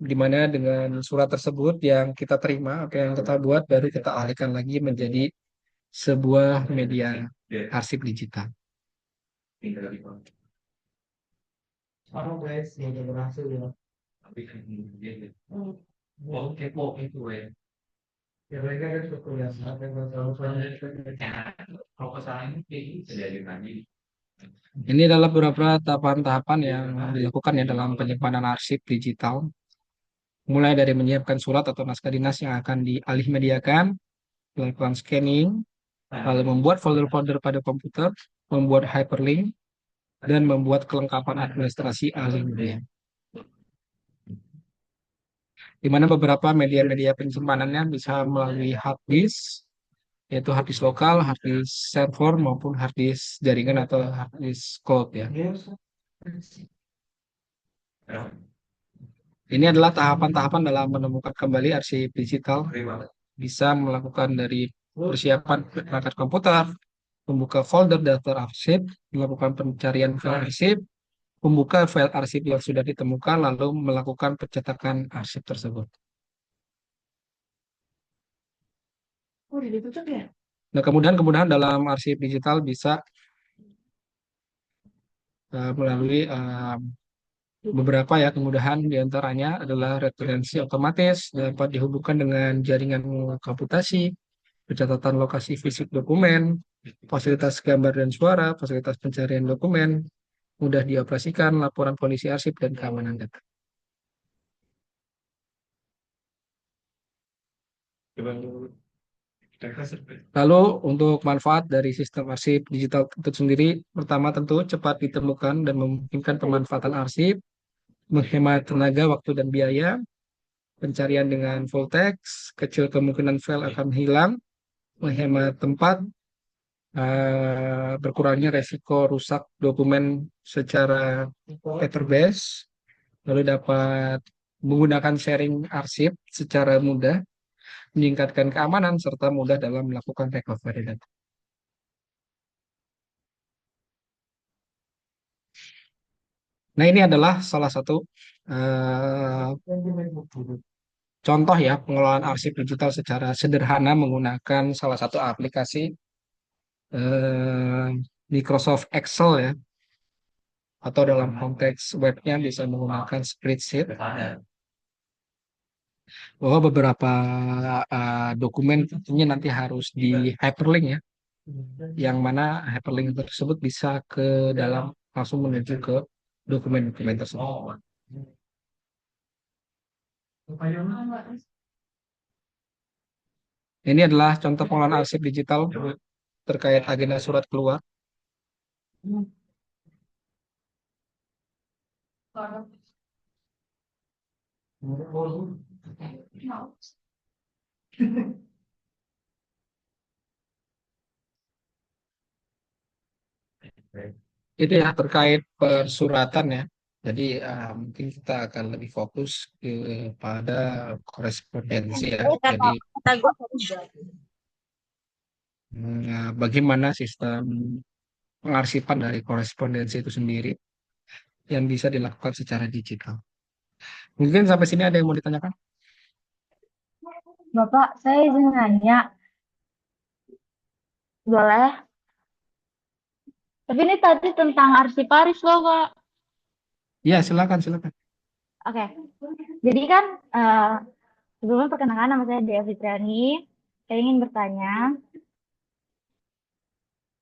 di mana dengan surat tersebut yang kita terima, apa yang kita buat baru kita alihkan lagi menjadi sebuah media arsip digital. Ini adalah beberapa tahapan-tahapan yang dilakukan ya dalam penyimpanan arsip digital. Mulai dari menyiapkan surat atau naskah dinas yang akan dialih mediakan, melakukan scanning, lalu membuat folder-folder pada komputer, membuat hyperlink, dan membuat kelengkapan administrasi alih media. Di mana beberapa media-media penyimpanannya bisa melalui hard disk, yaitu hard disk lokal, hard disk server, maupun hard disk jaringan atau hard disk cloud ya. Ini adalah tahapan-tahapan dalam menemukan kembali arsip digital. Bisa melakukan dari persiapan perangkat komputer, membuka folder daftar arsip, melakukan pencarian file arsip, membuka file arsip yang sudah ditemukan, lalu melakukan pencetakan arsip tersebut. Nah, kemudahan dalam arsip digital bisa melalui beberapa ya kemudahan, diantaranya adalah referensi otomatis dapat dihubungkan dengan jaringan komputasi, pencatatan lokasi fisik dokumen, fasilitas gambar dan suara, fasilitas pencarian dokumen, mudah dioperasikan, laporan polisi arsip, dan keamanan data. Lalu untuk manfaat dari sistem arsip digital itu sendiri, pertama tentu cepat ditemukan dan memungkinkan pemanfaatan arsip, menghemat tenaga, waktu, dan biaya, pencarian dengan full text, kecil kemungkinan file akan hilang, menghemat tempat, berkurangnya resiko rusak dokumen secara paper base, lalu dapat menggunakan sharing arsip secara mudah, meningkatkan keamanan, serta mudah dalam melakukan recovery data. Nah, ini adalah salah satu contoh ya pengelolaan arsip digital secara sederhana menggunakan salah satu aplikasi Microsoft Excel ya, atau dalam konteks webnya bisa menggunakan spreadsheet, bahwa beberapa dokumen tentunya nanti harus di hyperlink ya, yang mana hyperlink tersebut bisa ke dalam langsung menuju ke dokumen-dokumen tersebut. Ini adalah contoh pengelolaan arsip digital terkait agenda surat keluar. Itu ya terkait persuratan ya. Jadi mungkin kita akan lebih fokus kepada korespondensi ya. Jadi bagaimana sistem pengarsipan dari korespondensi itu sendiri yang bisa dilakukan secara digital. Mungkin sampai sini ada yang mau ditanyakan? Bapak, saya izin nanya, boleh? Tapi ini tadi tentang arsiparis loh, Pak. Ya, silakan, silakan. Oke, jadi kan sebelumnya perkenalkan nama saya Dea Fitriani. Saya ingin bertanya,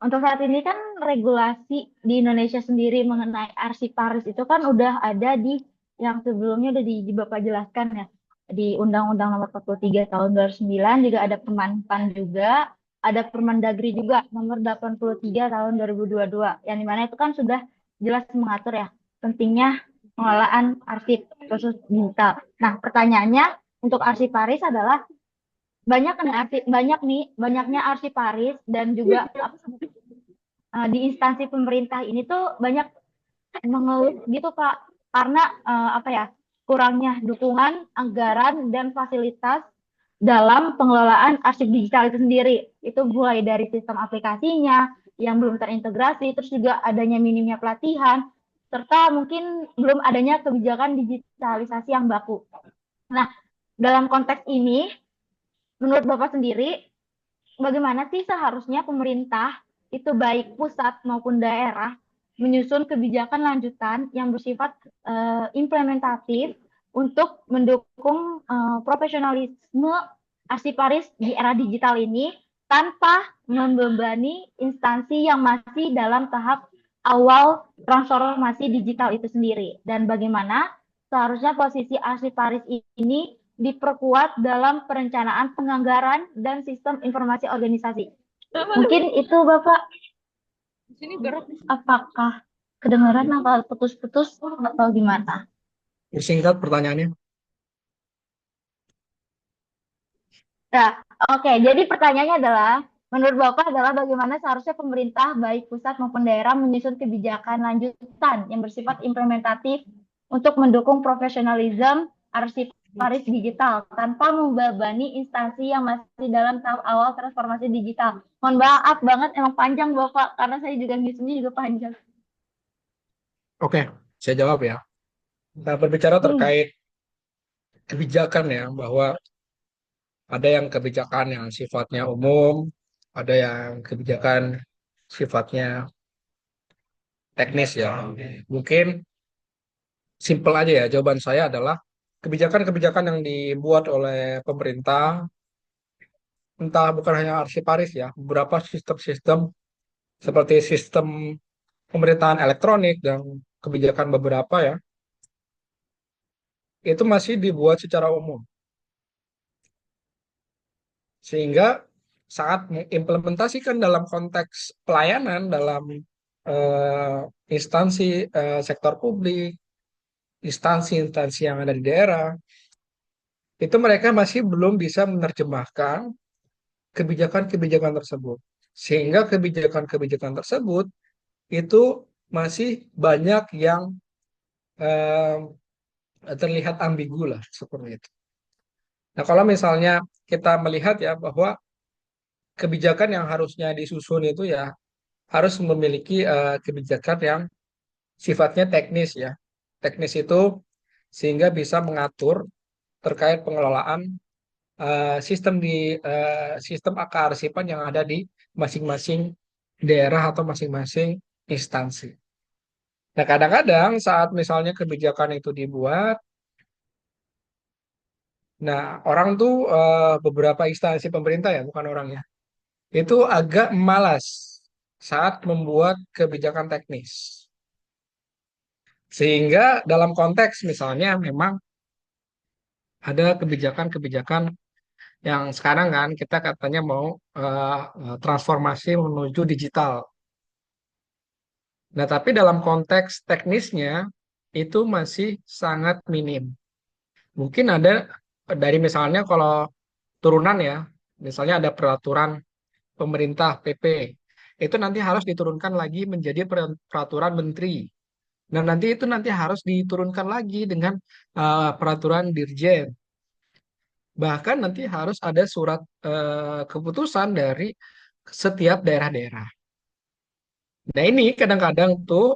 untuk saat ini kan regulasi di Indonesia sendiri mengenai arsiparis itu kan udah ada di yang sebelumnya udah di Bapak jelaskan ya. Di Undang-Undang Nomor 43 Tahun 2009 juga ada Permenpan juga, ada Permendagri juga Nomor 83 Tahun 2022 yang dimana itu kan sudah jelas mengatur ya pentingnya pengelolaan arsip khusus digital. Nah, pertanyaannya untuk arsiparis adalah banyaknya arsiparis dan juga di instansi pemerintah ini tuh banyak mengeluh gitu Pak karena apa ya kurangnya dukungan anggaran dan fasilitas dalam pengelolaan arsip digital itu sendiri itu mulai dari sistem aplikasinya yang belum terintegrasi terus juga adanya minimnya pelatihan serta mungkin belum adanya kebijakan digitalisasi yang baku. Nah, dalam konteks ini menurut Bapak sendiri bagaimana sih seharusnya pemerintah itu baik pusat maupun daerah menyusun kebijakan lanjutan yang bersifat implementatif untuk mendukung profesionalisme arsiparis di era digital ini tanpa membebani instansi yang masih dalam tahap awal transformasi digital itu sendiri dan bagaimana seharusnya posisi arsiparis ini diperkuat dalam perencanaan penganggaran dan sistem informasi organisasi. Mungkin itu Bapak, apakah kedengaran atau putus-putus atau gimana? Singkat pertanyaannya. Nah, oke. Jadi pertanyaannya adalah, menurut Bapak adalah bagaimana seharusnya pemerintah baik pusat maupun daerah menyusun kebijakan lanjutan yang bersifat implementatif untuk mendukung profesionalisme arsiparis digital tanpa membebani instansi yang masih dalam tahap awal transformasi digital. Mohon maaf banget, emang panjang Bapak, karena saya juga ngisunya juga panjang. Oke, saya jawab ya. Kita berbicara terkait kebijakan ya, bahwa ada yang kebijakan yang sifatnya umum, ada yang kebijakan sifatnya teknis ya. Mungkin simple aja ya, jawaban saya adalah kebijakan-kebijakan yang dibuat oleh pemerintah, entah bukan hanya arsiparis ya, beberapa sistem-sistem seperti sistem pemerintahan elektronik dan kebijakan beberapa ya, itu masih dibuat secara umum. Sehingga saat mengimplementasikan dalam konteks pelayanan, dalam instansi sektor publik, instansi-instansi yang ada di daerah, itu mereka masih belum bisa menerjemahkan kebijakan-kebijakan tersebut. Sehingga kebijakan-kebijakan tersebut itu masih banyak yang eh, terlihat ambigu lah, seperti itu. Nah, kalau misalnya kita melihat ya bahwa kebijakan yang harusnya disusun itu ya harus memiliki kebijakan yang sifatnya teknis ya. Teknis itu sehingga bisa mengatur terkait pengelolaan sistem kearsipan yang ada di masing-masing daerah atau masing-masing instansi. Nah, kadang-kadang saat misalnya kebijakan itu dibuat, nah orang tuh beberapa instansi pemerintah ya, bukan orangnya, itu agak malas saat membuat kebijakan teknis. Sehingga dalam konteks misalnya memang ada kebijakan-kebijakan yang sekarang kan kita katanya mau transformasi menuju digital. Nah, tapi dalam konteks teknisnya itu masih sangat minim. Mungkin ada dari misalnya kalau turunan ya, misalnya ada peraturan pemerintah PP itu nanti harus diturunkan lagi menjadi peraturan menteri. Nah, nanti itu nanti harus diturunkan lagi dengan peraturan dirjen. Bahkan nanti harus ada surat keputusan dari setiap daerah-daerah. Nah, ini kadang-kadang tuh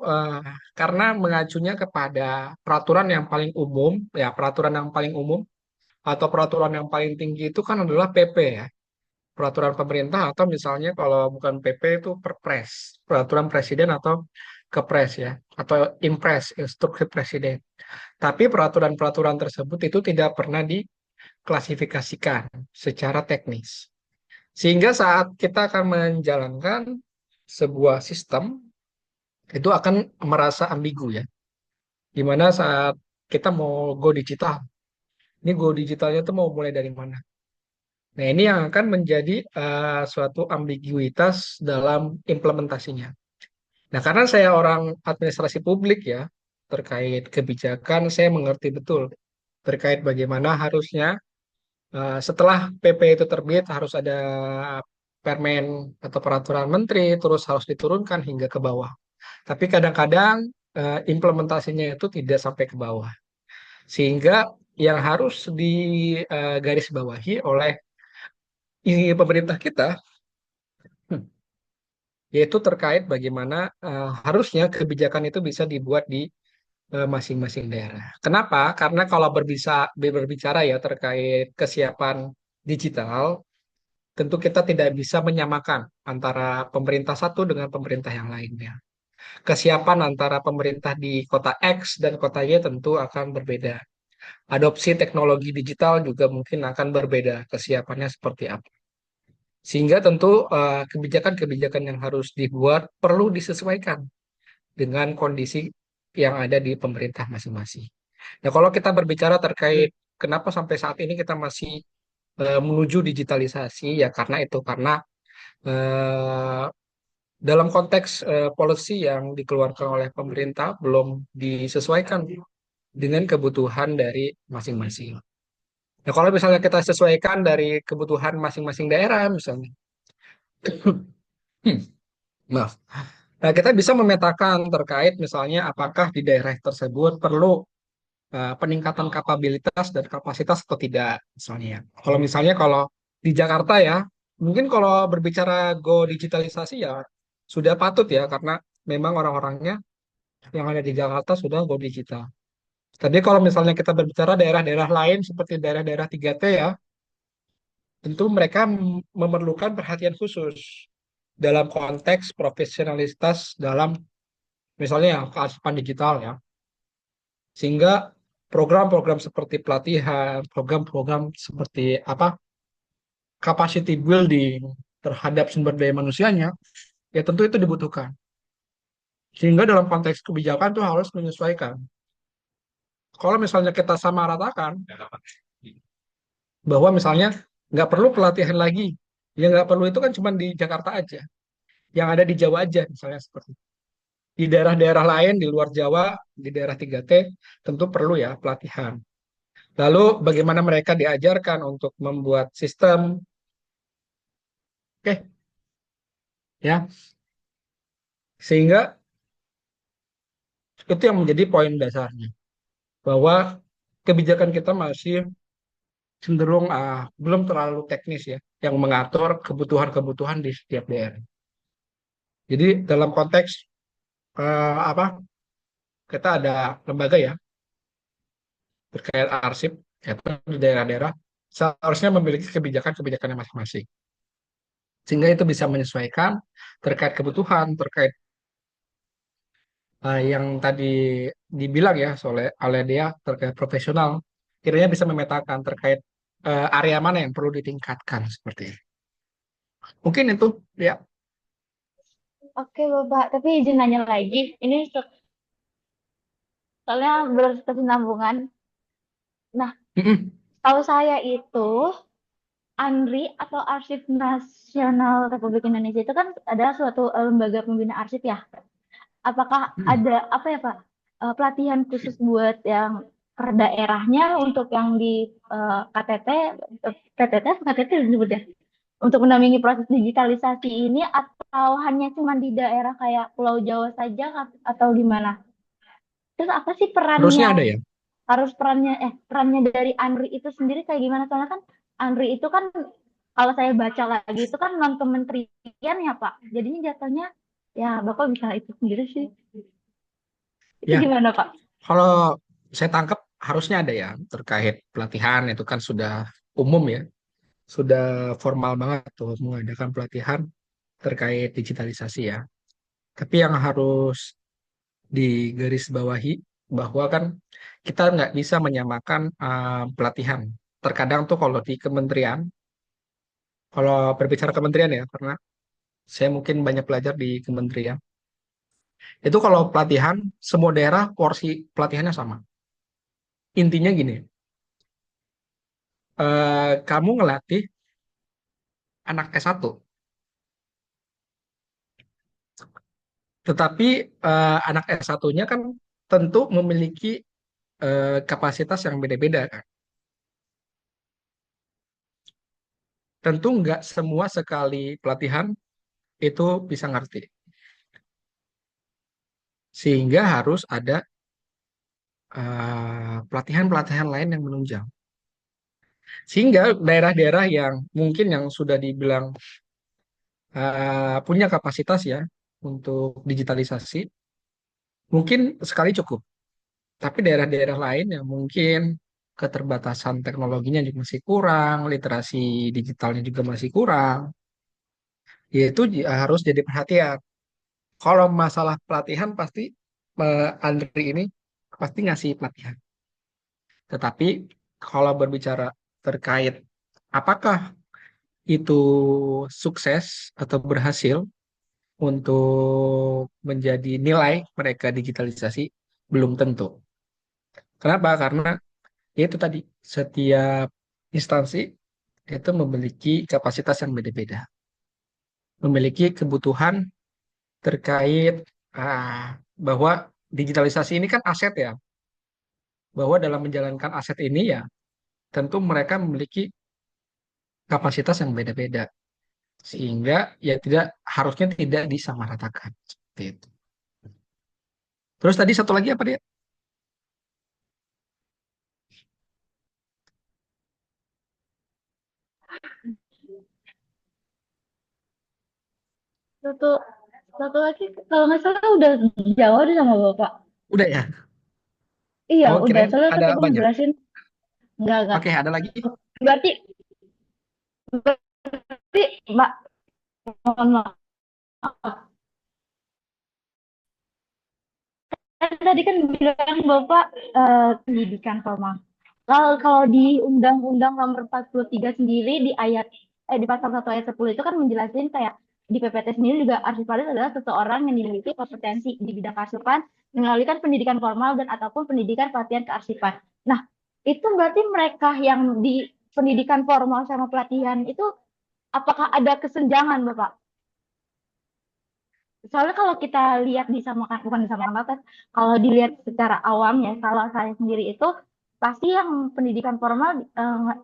karena mengacunya kepada peraturan yang paling umum, ya peraturan yang paling umum atau peraturan yang paling tinggi itu kan adalah PP ya, peraturan pemerintah atau misalnya kalau bukan PP itu Perpres, peraturan presiden atau Kepres ya, atau Impres, instruksi presiden. Tapi peraturan-peraturan tersebut itu tidak pernah diklasifikasikan secara teknis. Sehingga saat kita akan menjalankan sebuah sistem itu akan merasa ambigu ya. Dimana saat kita mau go digital, ini go digitalnya tuh mau mulai dari mana? Nah, ini yang akan menjadi suatu ambiguitas dalam implementasinya. Nah, karena saya orang administrasi publik ya, terkait kebijakan, saya mengerti betul terkait bagaimana harusnya setelah PP itu terbit harus ada permen atau peraturan menteri, terus harus diturunkan hingga ke bawah. Tapi kadang-kadang implementasinya itu tidak sampai ke bawah. Sehingga yang harus digarisbawahi oleh pemerintah kita yaitu terkait bagaimana harusnya kebijakan itu bisa dibuat di masing-masing daerah. Kenapa? Karena kalau berbicara ya terkait kesiapan digital, tentu kita tidak bisa menyamakan antara pemerintah satu dengan pemerintah yang lainnya. Kesiapan antara pemerintah di kota X dan kota Y tentu akan berbeda. Adopsi teknologi digital juga mungkin akan berbeda kesiapannya seperti apa. Sehingga tentu kebijakan-kebijakan yang harus dibuat perlu disesuaikan dengan kondisi yang ada di pemerintah masing-masing. Nah, kalau kita berbicara terkait kenapa sampai saat ini kita masih menuju digitalisasi, ya karena eh, dalam konteks policy yang dikeluarkan oleh pemerintah belum disesuaikan dengan kebutuhan dari masing-masing. Nah, kalau misalnya kita sesuaikan dari kebutuhan masing-masing daerah, misalnya, maaf, nah, kita bisa memetakan terkait misalnya apakah di daerah tersebut perlu peningkatan kapabilitas dan kapasitas atau tidak, misalnya. Kalau di Jakarta ya, mungkin kalau berbicara go digitalisasi ya sudah patut ya, karena memang orang-orangnya yang ada di Jakarta sudah go digital. Tadi kalau misalnya kita berbicara daerah-daerah lain seperti daerah-daerah 3T ya, tentu mereka memerlukan perhatian khusus dalam konteks profesionalitas dalam misalnya yang kearsipan digital ya. Sehingga program-program seperti pelatihan, program-program seperti apa capacity building terhadap sumber daya manusianya, ya tentu itu dibutuhkan. Sehingga dalam konteks kebijakan itu harus menyesuaikan. Kalau misalnya kita sama ratakan, bahwa misalnya nggak perlu pelatihan lagi, yang nggak perlu itu kan cuma di Jakarta aja, yang ada di Jawa aja misalnya seperti itu. Di daerah-daerah lain di luar Jawa, di daerah 3T, tentu perlu ya pelatihan. Lalu bagaimana mereka diajarkan untuk membuat sistem, oke, ya, sehingga itu yang menjadi poin dasarnya bahwa kebijakan kita masih cenderung belum terlalu teknis ya, yang mengatur kebutuhan-kebutuhan di setiap daerah. Jadi dalam konteks apa kita ada lembaga ya terkait arsip yaitu di daerah-daerah seharusnya memiliki kebijakan-kebijakannya masing-masing sehingga itu bisa menyesuaikan terkait kebutuhan terkait yang tadi dibilang ya oleh dia terkait profesional kiranya bisa memetakan terkait area mana yang perlu ditingkatkan seperti itu. Mungkin itu ya. Oke, Bapak. Tapi izin nanya lagi. Ini soalnya berkesinambungan. Nah, Mm-mm. tahu saya itu ANRI atau Arsip Nasional Republik Indonesia itu kan adalah suatu lembaga pembina arsip ya. Apakah Mm-mm. ada apa ya Pak pelatihan khusus buat yang per daerahnya untuk yang di KTT, PTT, KTT disebut ya, untuk mendampingi proses digitalisasi ini atau hanya cuma di daerah kayak Pulau Jawa saja atau gimana? Terus apa sih Harusnya perannya ada ya. perannya dari ANRI itu sendiri kayak gimana? Soalnya kan ANRI itu kan kalau saya baca lagi itu kan non kementerian ya Pak. Jadinya jatuhnya ya Bapak bisa itu sendiri sih. Itu Ya, gimana Pak? kalau saya tangkap harusnya ada ya terkait pelatihan itu kan sudah umum ya, sudah formal banget tuh mengadakan pelatihan terkait digitalisasi ya. Tapi yang harus digarisbawahi bahwa kan kita nggak bisa menyamakan pelatihan. Terkadang tuh kalau di kementerian, kalau berbicara kementerian ya, karena saya mungkin banyak belajar di kementerian, itu kalau pelatihan, semua daerah porsi pelatihannya sama. Intinya gini, kamu ngelatih anak S1, tetapi anak S1-nya kan tentu memiliki kapasitas yang beda-beda kan. Tentu nggak semua sekali pelatihan itu bisa ngerti. Sehingga harus ada pelatihan-pelatihan lain yang menunjang. Sehingga daerah-daerah yang mungkin yang sudah dibilang punya kapasitas ya untuk digitalisasi, mungkin sekali cukup. Tapi daerah-daerah lain yang mungkin keterbatasan teknologinya juga masih kurang, literasi digitalnya juga masih kurang, yaitu harus jadi perhatian. Kalau masalah pelatihan pasti Andri ini pasti ngasih pelatihan. Tetapi kalau berbicara terkait apakah itu sukses atau berhasil untuk menjadi nilai mereka digitalisasi, belum tentu. Kenapa? Karena ya itu tadi, setiap instansi itu memiliki kapasitas yang beda-beda, memiliki kebutuhan terkait bahwa digitalisasi ini kan aset ya, bahwa dalam menjalankan aset ini ya tentu mereka memiliki kapasitas yang beda-beda, sehingga ya tidak harusnya tidak disamaratakan seperti itu. Terus tadi satu lagi apa dia? Satu satu lagi kalau nggak salah udah dijawab deh sama Bapak. Udah ya? Iya, Oh, udah. kirain Soalnya kan ada Bapak banyak. ngejelasin enggak. Oke, ada lagi? Berarti berarti Mbak mohon maaf. Kan tadi kan bilang Bapak pendidikan formal. Kalau di Undang-Undang Nomor 43 sendiri di di pasal 1 ayat 10 itu kan menjelaskan kayak di PPT sendiri juga arsipalis adalah seseorang yang dimiliki kompetensi di bidang kearsipan melalui pendidikan formal dan ataupun pendidikan pelatihan kearsipan. Nah, itu berarti mereka yang di pendidikan formal sama pelatihan itu apakah ada kesenjangan, Bapak? Soalnya kalau kita lihat disamakan, bukan disamakan atas, kalau dilihat secara awam ya, kalau saya sendiri itu pasti yang pendidikan formal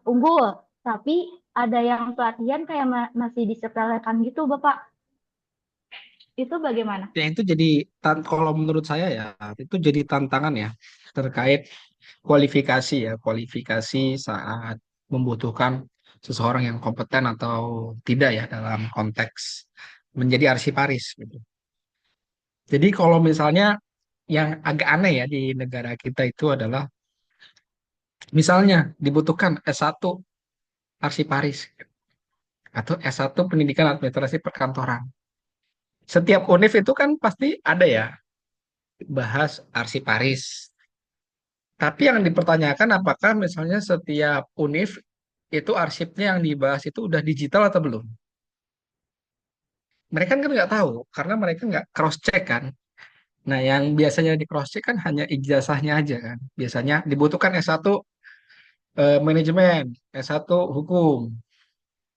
unggul, tapi ada yang pelatihan kayak masih disepelekan gitu, Bapak. Itu bagaimana? Ya itu jadi kalau menurut saya ya itu jadi tantangan ya terkait kualifikasi ya, kualifikasi saat membutuhkan seseorang yang kompeten atau tidak ya dalam konteks menjadi arsiparis gitu. Jadi kalau misalnya yang agak aneh ya di negara kita itu adalah misalnya dibutuhkan S1 arsiparis atau S1 pendidikan administrasi perkantoran. Setiap univ itu kan pasti ada ya bahas arsiparis. Tapi yang dipertanyakan apakah misalnya setiap univ itu arsipnya yang dibahas itu udah digital atau belum? Mereka kan nggak tahu karena mereka nggak cross check kan. Nah, yang biasanya di cross check kan hanya ijazahnya aja kan. Biasanya dibutuhkan S1 manajemen, S1 hukum.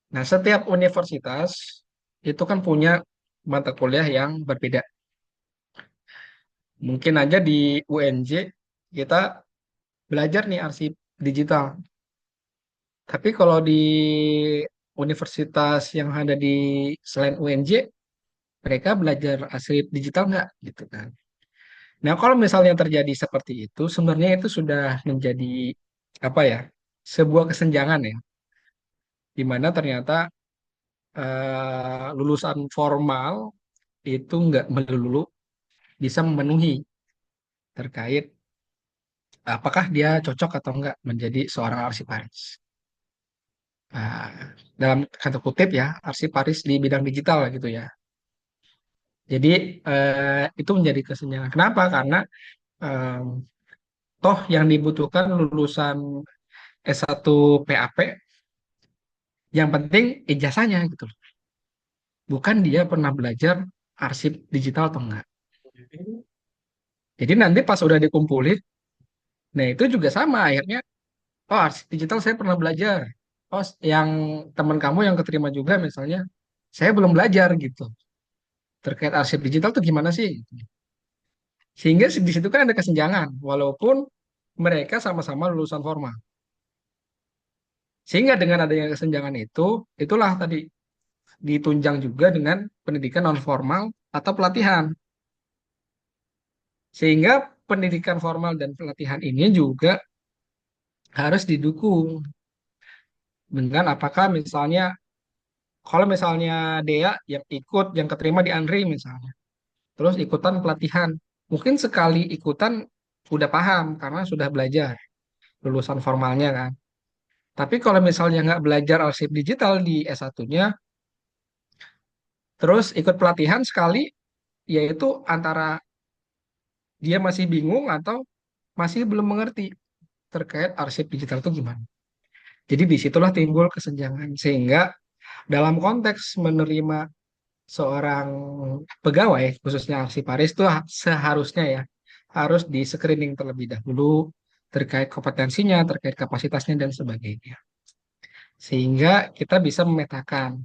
Nah, setiap universitas itu kan punya mata kuliah yang berbeda. Mungkin aja di UNJ kita belajar nih arsip digital. Tapi kalau di universitas yang ada di selain UNJ, mereka belajar arsip digital nggak gitu kan. Nah, kalau misalnya terjadi seperti itu, sebenarnya itu sudah menjadi apa ya, sebuah kesenjangan ya, di mana ternyata lulusan formal itu nggak melulu bisa memenuhi terkait apakah dia cocok atau enggak menjadi seorang arsiparis. Nah, dalam kata kutip ya, arsiparis di bidang digital gitu ya. Jadi itu menjadi kesenjangan. Kenapa? Karena em, toh yang dibutuhkan lulusan S1 PAP, yang penting ijazahnya gitu loh. Bukan dia pernah belajar arsip digital atau enggak. Jadi nanti pas udah dikumpulin, nah itu juga sama akhirnya. Oh, arsip digital saya pernah belajar. Oh, yang teman kamu yang keterima juga misalnya, saya belum belajar gitu. Terkait arsip digital tuh gimana sih? Sehingga di situ kan ada kesenjangan, walaupun mereka sama-sama lulusan formal. Sehingga dengan adanya kesenjangan itu, itulah tadi ditunjang juga dengan pendidikan non formal atau pelatihan. Sehingga pendidikan formal dan pelatihan ini juga harus didukung dengan apakah misalnya kalau misalnya Dea yang ikut yang keterima di Andri misalnya, terus ikutan pelatihan, mungkin sekali ikutan udah paham karena sudah belajar lulusan formalnya kan. Tapi kalau misalnya nggak belajar arsip digital di S1-nya, terus ikut pelatihan sekali, yaitu antara dia masih bingung atau masih belum mengerti terkait arsip digital itu gimana. Jadi disitulah timbul kesenjangan. Sehingga dalam konteks menerima seorang pegawai, khususnya arsiparis itu seharusnya ya, harus di screening terlebih dahulu terkait kompetensinya, terkait kapasitasnya, dan sebagainya. Sehingga kita bisa memetakan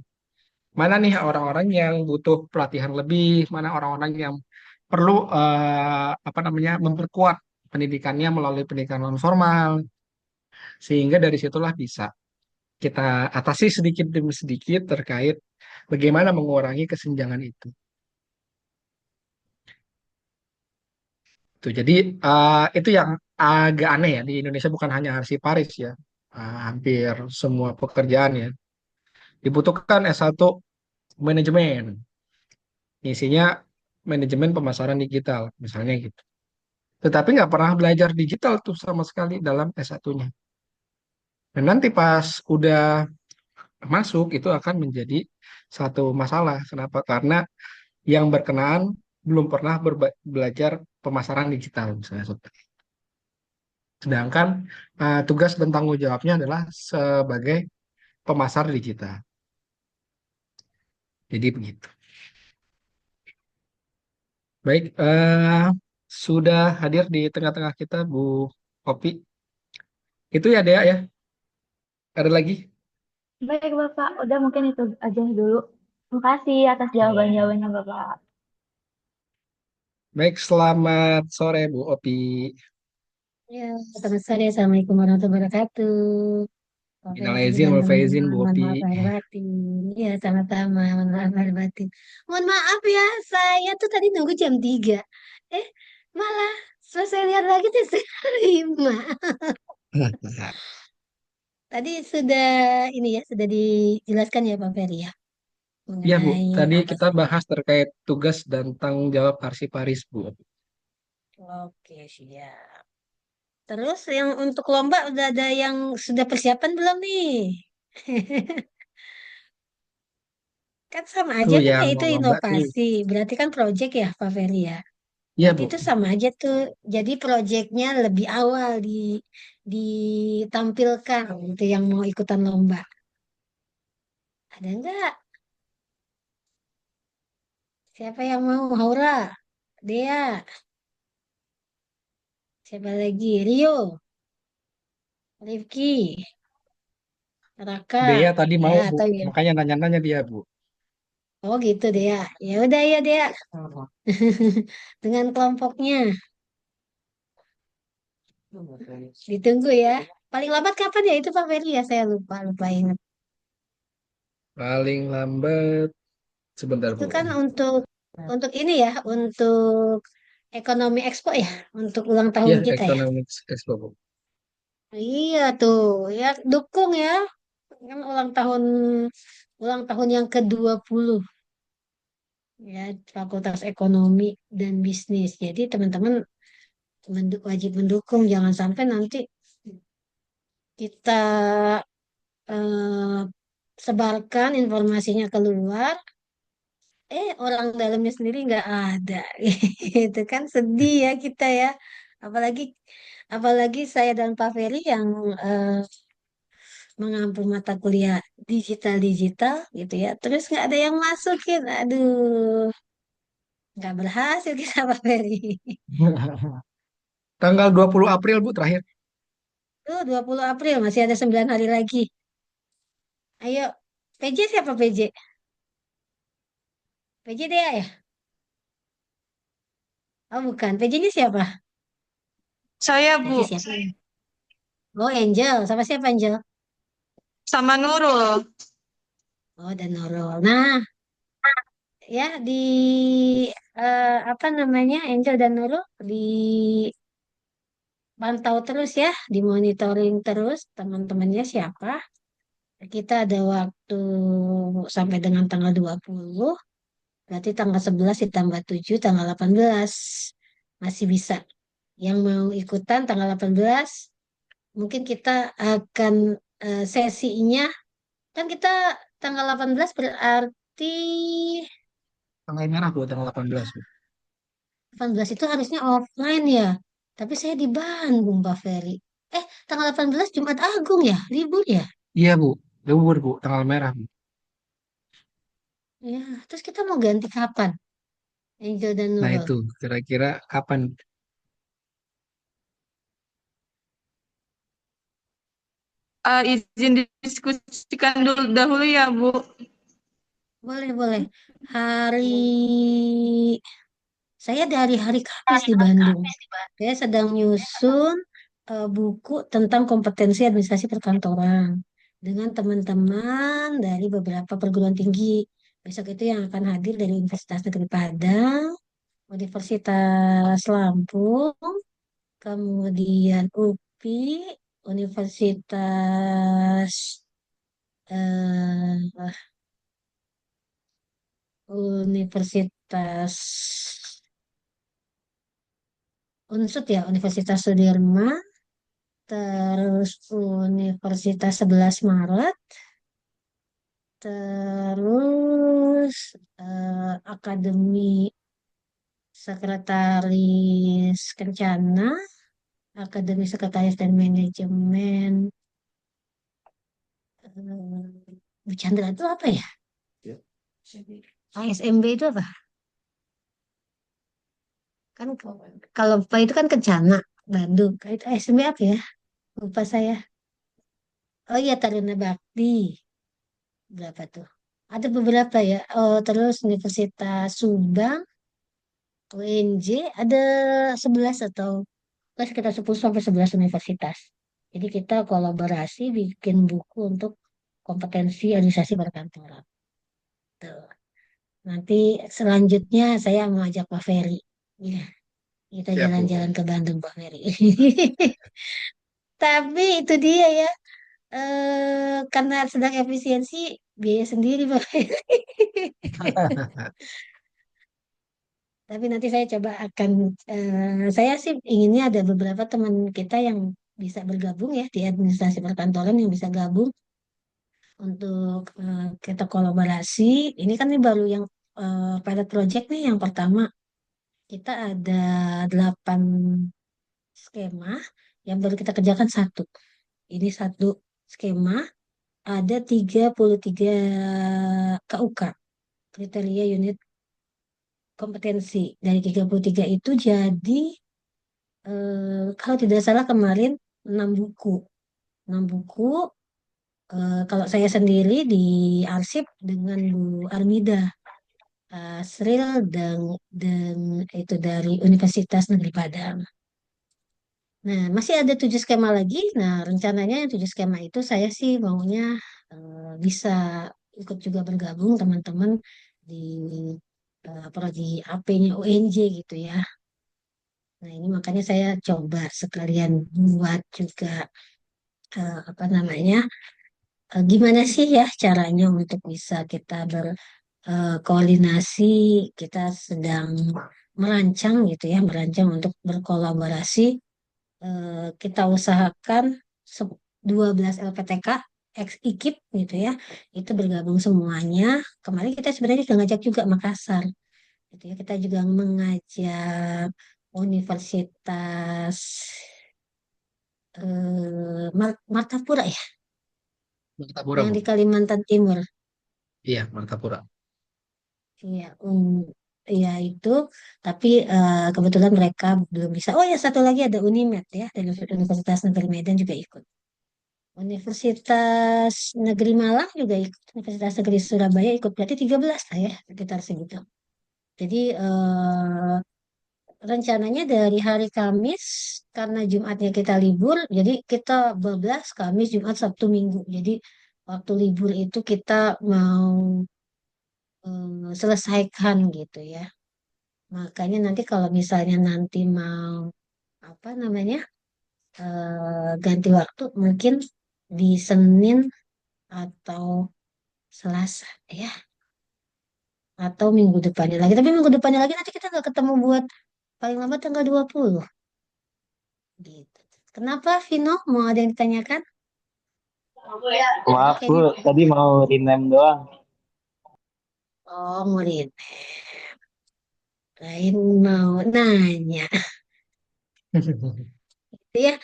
mana nih orang-orang yang butuh pelatihan lebih, mana orang-orang yang perlu apa namanya memperkuat pendidikannya melalui pendidikan non formal, sehingga dari situlah bisa kita atasi sedikit demi sedikit terkait bagaimana mengurangi kesenjangan itu. Tuh, jadi itu yang agak aneh ya di Indonesia bukan hanya arsiparis ya, hampir semua pekerjaan ya dibutuhkan S1 manajemen, isinya manajemen pemasaran digital misalnya gitu. Tetapi nggak pernah belajar digital tuh sama sekali dalam S1-nya. Dan nanti pas udah masuk itu akan menjadi satu masalah. Kenapa? Karena yang berkenaan belum pernah belajar pemasaran digital misalnya. Sedangkan tugas dan tanggung jawabnya adalah sebagai pemasar digital. Jadi begitu. Baik, sudah hadir di tengah-tengah kita Bu Opi. Itu ya Dea ya. Ada lagi? Baik, Bapak. Udah mungkin itu aja dulu. Terima kasih atas jawaban-jawabannya, Bapak. Baik, selamat sore Bu Opi. Ya, selamat sore. Assalamualaikum warahmatullahi wabarakatuh. Pak Minal Ferdi aizin dan wal faizin teman-teman. Bu Mohon Opi. maaf lahir batin. Ya, sama-sama. Mohon maaf lahir batin. Mohon maaf ya, saya tuh tadi nunggu jam 3. Eh, malah selesai lihat lagi tuh setengah 5. Tadi sudah ini ya, sudah dijelaskan ya Pak Ferdi ya, Ya Bu, mengenai tadi apa kita sih. bahas terkait tugas dan tanggung jawab arsiparis Bu. Oke, siap. Terus yang untuk lomba udah ada yang sudah persiapan belum nih? Kan sama Tuh aja kan ya yang itu lomba tuh. inovasi. Berarti kan project ya Pak Ferry ya. Iya Berarti Bu. itu sama aja tuh. Jadi projectnya lebih awal ditampilkan gitu yang mau ikutan lomba. Ada enggak? Siapa yang mau? Haura, Dea, siapa lagi? Rio, Rifki, Raka, Dea tadi ya mau Bu, atau ya. makanya nanya-nanya dia Bu. Oh gitu Dea. Ya udah ya Dea. Dengan kelompoknya ditunggu ya. Paling lambat kapan ya itu Pak Ferry ya? Saya lupa lupa ingat. Paling lambat sebentar Itu Bu. kan untuk ini ya, untuk ekonomi Expo ya, untuk ulang tahun Ya, kita ya. Economics Expo Bu. Iya tuh, ya dukung ya. Kan ulang tahun yang ke-20 ya Fakultas Ekonomi dan Bisnis. Jadi teman-teman wajib mendukung, jangan sampai nanti kita eh, sebarkan informasinya keluar, orang dalamnya sendiri nggak ada, itu kan sedih ya kita ya. Apalagi apalagi saya dan Pak Ferry yang eh, mengampu mata kuliah digital gitu ya. Terus nggak ada yang masukin, aduh, nggak berhasil kita Pak Ferry. Tanggal 20 April Bu terakhir. Tuh 20 April masih ada 9 hari lagi. Ayo, PJ siapa PJ? PJ dia ya? Oh bukan, PJ-nya siapa? Saya, PJ Bu. siapa? Oh Angel, sama siapa Angel? Sama Nurul. Oh dan Nurul. Nah, ya apa namanya Angel dan Nurul dipantau terus ya, dimonitoring terus teman-temannya siapa. Kita ada waktu sampai dengan tanggal 20, berarti tanggal 11 ditambah 7, tanggal 18 masih bisa. Yang mau ikutan tanggal 18, mungkin kita akan sesinya, kan kita tanggal 18 berarti Tanggal merah Bu, tanggal 18 Bu. 18 itu harusnya offline ya. Tapi saya di Bandung, Pak Ferry. Tanggal 18 Jumat Agung ya, libur ya. Iya Bu, libur Bu, tanggal merah Bu. Ya, terus kita mau ganti kapan? Angel dan Nah Nurul. itu, kira-kira kapan? Izin didiskusikan dulu dahulu ya, Bu. Boleh, boleh. Hari Saya dari hari Kamis di Bandung. Saya sedang nyusun buku tentang kompetensi administrasi perkantoran dengan teman-teman dari beberapa perguruan tinggi. Besok itu yang akan hadir dari Universitas Negeri Padang, Universitas Lampung, kemudian UPI, Universitas eh, Universitas Unsud ya, Universitas Sudirman, terus Universitas 11 Maret, terus Akademi Sekretaris Kencana, Akademi Sekretaris dan Manajemen. Bu Chandra itu apa ya? ASMB itu apa? Kan kalau Pak itu kan Kencana, Bandung. Itu ASMB apa ya? Lupa saya. Oh iya, Taruna Bakti. Berapa tuh? Ada beberapa ya. Oh, terus Universitas Subang, UNJ, ada 11 atau sekitar 10 sampai 11 universitas. Jadi kita kolaborasi bikin buku untuk kompetensi administrasi perkantoran. Tuh. Nanti selanjutnya saya mau ajak Pak Ferry. Ya, kita Siap Bu. jalan-jalan ke Bandung, Pak Ferry. Tapi itu dia ya. Karena sedang efisiensi, biaya sendiri, Pak Ferry. Tapi nanti saya coba akan, saya sih inginnya ada beberapa teman kita yang bisa bergabung ya di administrasi perkantoran yang bisa gabung untuk kita kolaborasi. Ini kan ini baru yang pilot project nih yang pertama. Kita ada 8 skema yang baru kita kerjakan satu. Ini satu skema ada 33 KUK, kriteria unit kompetensi. Dari 33 itu jadi kalau tidak salah kemarin 6 buku. 6 buku. Kalau saya sendiri di arsip dengan Bu Armida Sril dan itu dari Universitas Negeri Padang. Nah, masih ada 7 skema lagi. Nah, rencananya yang 7 skema itu saya sih maunya bisa ikut juga bergabung teman-teman di prodi AP-nya UNJ gitu ya. Nah, ini makanya saya coba sekalian buat juga apa namanya, gimana sih ya caranya untuk bisa kita berkoordinasi, kita sedang merancang gitu ya, merancang untuk berkolaborasi. Kita usahakan se- 12 LPTK ex IKIP gitu ya, itu bergabung semuanya. Kemarin kita sebenarnya sudah ngajak juga Makassar gitu ya, kita juga mengajak Universitas Martapura ya, Martapura, yang Bu. di Kalimantan Timur. Iya, Martapura. Iya, iya itu. Tapi kebetulan mereka belum bisa. Oh ya, satu lagi ada Unimed ya, dari Universitas Negeri Medan juga ikut. Universitas Negeri Malang juga ikut. Universitas Negeri Surabaya ikut. Berarti 13 lah ya, sekitar segitu. Jadi rencananya dari hari Kamis, karena Jumatnya kita libur, jadi kita 12 Kamis, Jumat, Sabtu, Minggu. Jadi waktu libur itu kita mau selesaikan gitu ya. Makanya nanti kalau misalnya nanti mau apa namanya ganti waktu mungkin di Senin atau Selasa ya, atau minggu depannya lagi. Tapi minggu depannya lagi nanti kita nggak ketemu buat paling lama tanggal 20 gitu. Kenapa Vino? Mau ada yang ditanyakan? Tadi Maaf Bu, kayaknya tadi mau rename doang. oh murid lain mau nanya. Ya,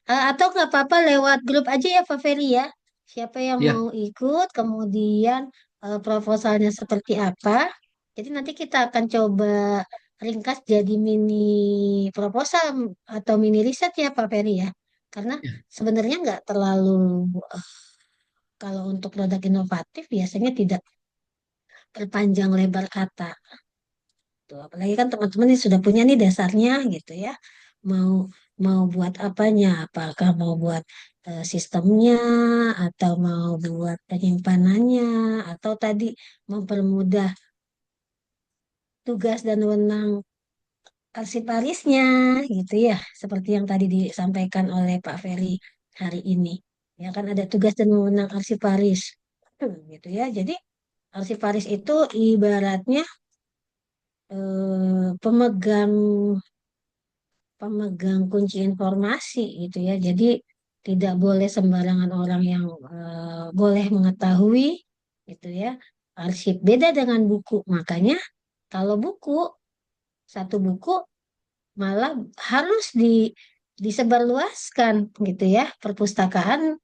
atau nggak apa-apa lewat grup aja ya Pak Ferry ya. Siapa yang Iya, mau ikut, kemudian proposalnya seperti apa. Jadi nanti kita akan coba ringkas jadi mini proposal atau mini riset ya Pak Ferry ya. Karena iya. sebenarnya nggak terlalu, eh, kalau untuk produk inovatif biasanya tidak berpanjang lebar kata. Tuh, apalagi kan teman-teman ini sudah punya nih dasarnya gitu ya. Mau mau buat apanya? Apakah mau buat sistemnya atau mau buat penyimpanannya atau tadi mempermudah tugas dan wewenang arsiparisnya gitu ya. Seperti yang tadi disampaikan oleh Pak Ferry hari ini. Ya kan ada tugas dan wewenang arsiparis. Gitu ya. Jadi arsiparis itu ibaratnya pemegang pemegang kunci informasi gitu ya. Jadi tidak boleh sembarangan orang yang boleh mengetahui gitu ya. Arsip beda dengan buku. Makanya kalau buku, satu buku malah harus disebarluaskan gitu ya. Perpustakaan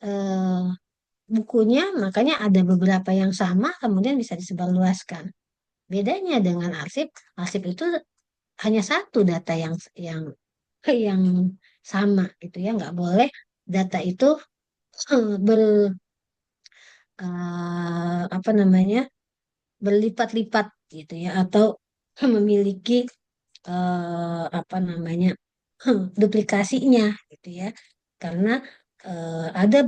eh, bukunya makanya ada beberapa yang sama kemudian bisa disebarluaskan. Bedanya dengan arsip, arsip itu hanya satu data yang yang sama gitu ya, nggak boleh data itu ber apa namanya, berlipat-lipat gitu ya, atau memiliki apa namanya, duplikasinya gitu ya, karena ada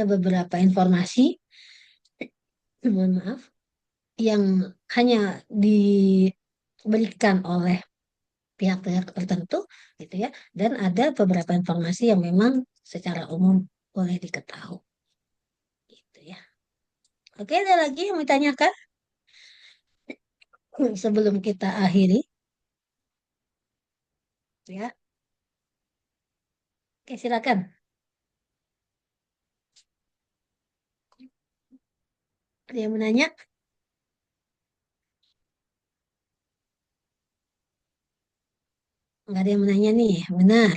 beberapa informasi, mohon maaf, yang hanya diberikan oleh pihak-pihak tertentu gitu ya, dan ada beberapa informasi yang memang secara umum boleh diketahui gitu ya. Oke, ada lagi yang ditanyakan sebelum kita akhiri ya. Oke, silakan. Ada yang menanya? Nggak ada yang menanya nih, benar.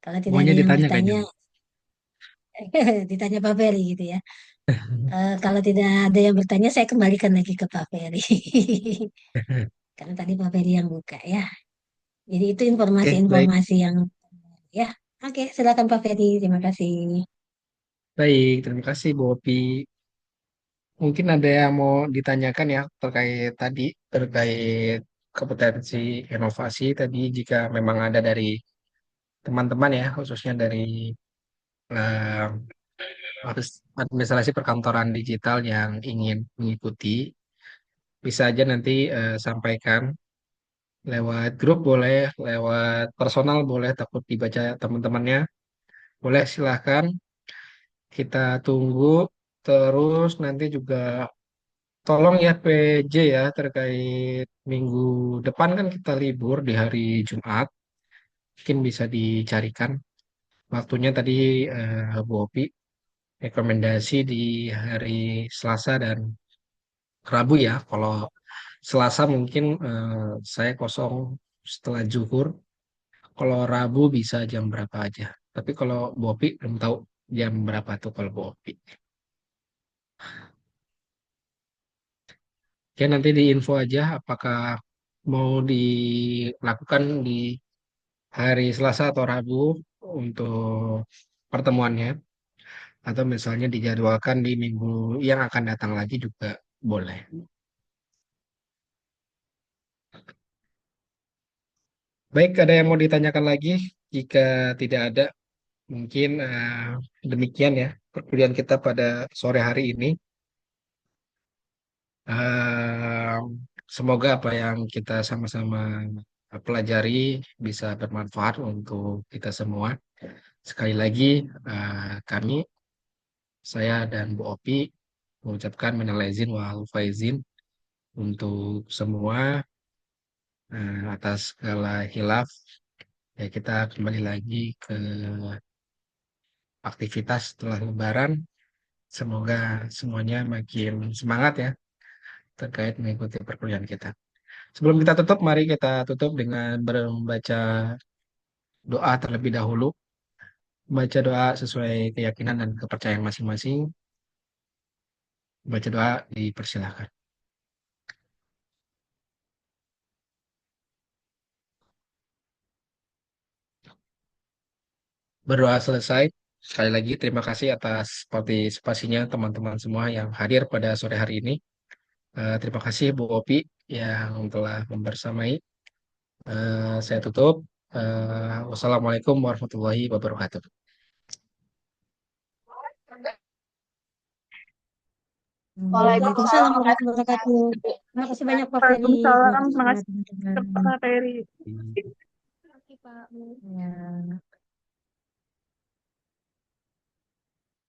Kalau tidak Semuanya ada yang ditanya kayaknya, bertanya, Bu. ditanya Pak Ferry gitu ya. Kalau tidak ada yang bertanya, saya kembalikan lagi ke Pak Ferry. Karena tadi Pak Ferry yang buka ya. Jadi itu Oke, baik. informasi-informasi yang ya. Oke, silakan Pak Ferry. Terima kasih. Baik, terima kasih, Bu Opi. Mungkin ada yang mau ditanyakan ya terkait tadi, terkait kompetensi inovasi tadi jika memang ada dari teman-teman ya, khususnya dari eh, administrasi perkantoran digital yang ingin mengikuti, bisa aja nanti sampaikan lewat grup boleh, lewat personal boleh, takut dibaca teman-temannya. Boleh silahkan, kita tunggu. Terus nanti juga tolong ya PJ ya terkait minggu depan kan kita libur di hari Jumat. Mungkin bisa dicarikan waktunya tadi Bu Opi rekomendasi di hari Selasa dan Rabu ya. Kalau Selasa mungkin saya kosong setelah zuhur. Kalau Rabu bisa jam berapa aja. Tapi kalau Bu Opi belum tahu jam berapa tuh kalau Bu Opi. Ya nanti diinfo aja apakah mau dilakukan di hari Selasa atau Rabu untuk pertemuannya. Atau misalnya dijadwalkan di minggu yang akan datang lagi juga boleh. Baik, ada yang mau ditanyakan lagi? Jika tidak ada, mungkin demikian ya perkuliahan kita pada sore hari ini. Eh, Semoga apa yang kita sama-sama pelajari bisa bermanfaat untuk kita semua. Sekali lagi, kami, saya dan Bu Opi mengucapkan minal aizin wal faizin untuk semua atas segala hilaf. Ya, kita kembali lagi ke aktivitas setelah Lebaran. Semoga semuanya makin semangat ya terkait mengikuti perkuliahan kita. Sebelum kita tutup, mari kita tutup dengan membaca doa terlebih dahulu. Baca doa sesuai keyakinan dan kepercayaan masing-masing. Baca doa dipersilahkan. Berdoa selesai. Sekali lagi terima kasih atas partisipasinya teman-teman semua yang hadir pada sore hari ini. Terima kasih Bu Opi yang telah membersamai. Saya tutup. Wassalamualaikum warahmatullahi wabarakatuh. Waalaikumsalam warahmatullahi wabarakatuh. Terima kasih banyak Pak Ferry. Terima Waalaikumsalam. kasih Terima semua kasih teman-teman. Pak Ferry. Ya.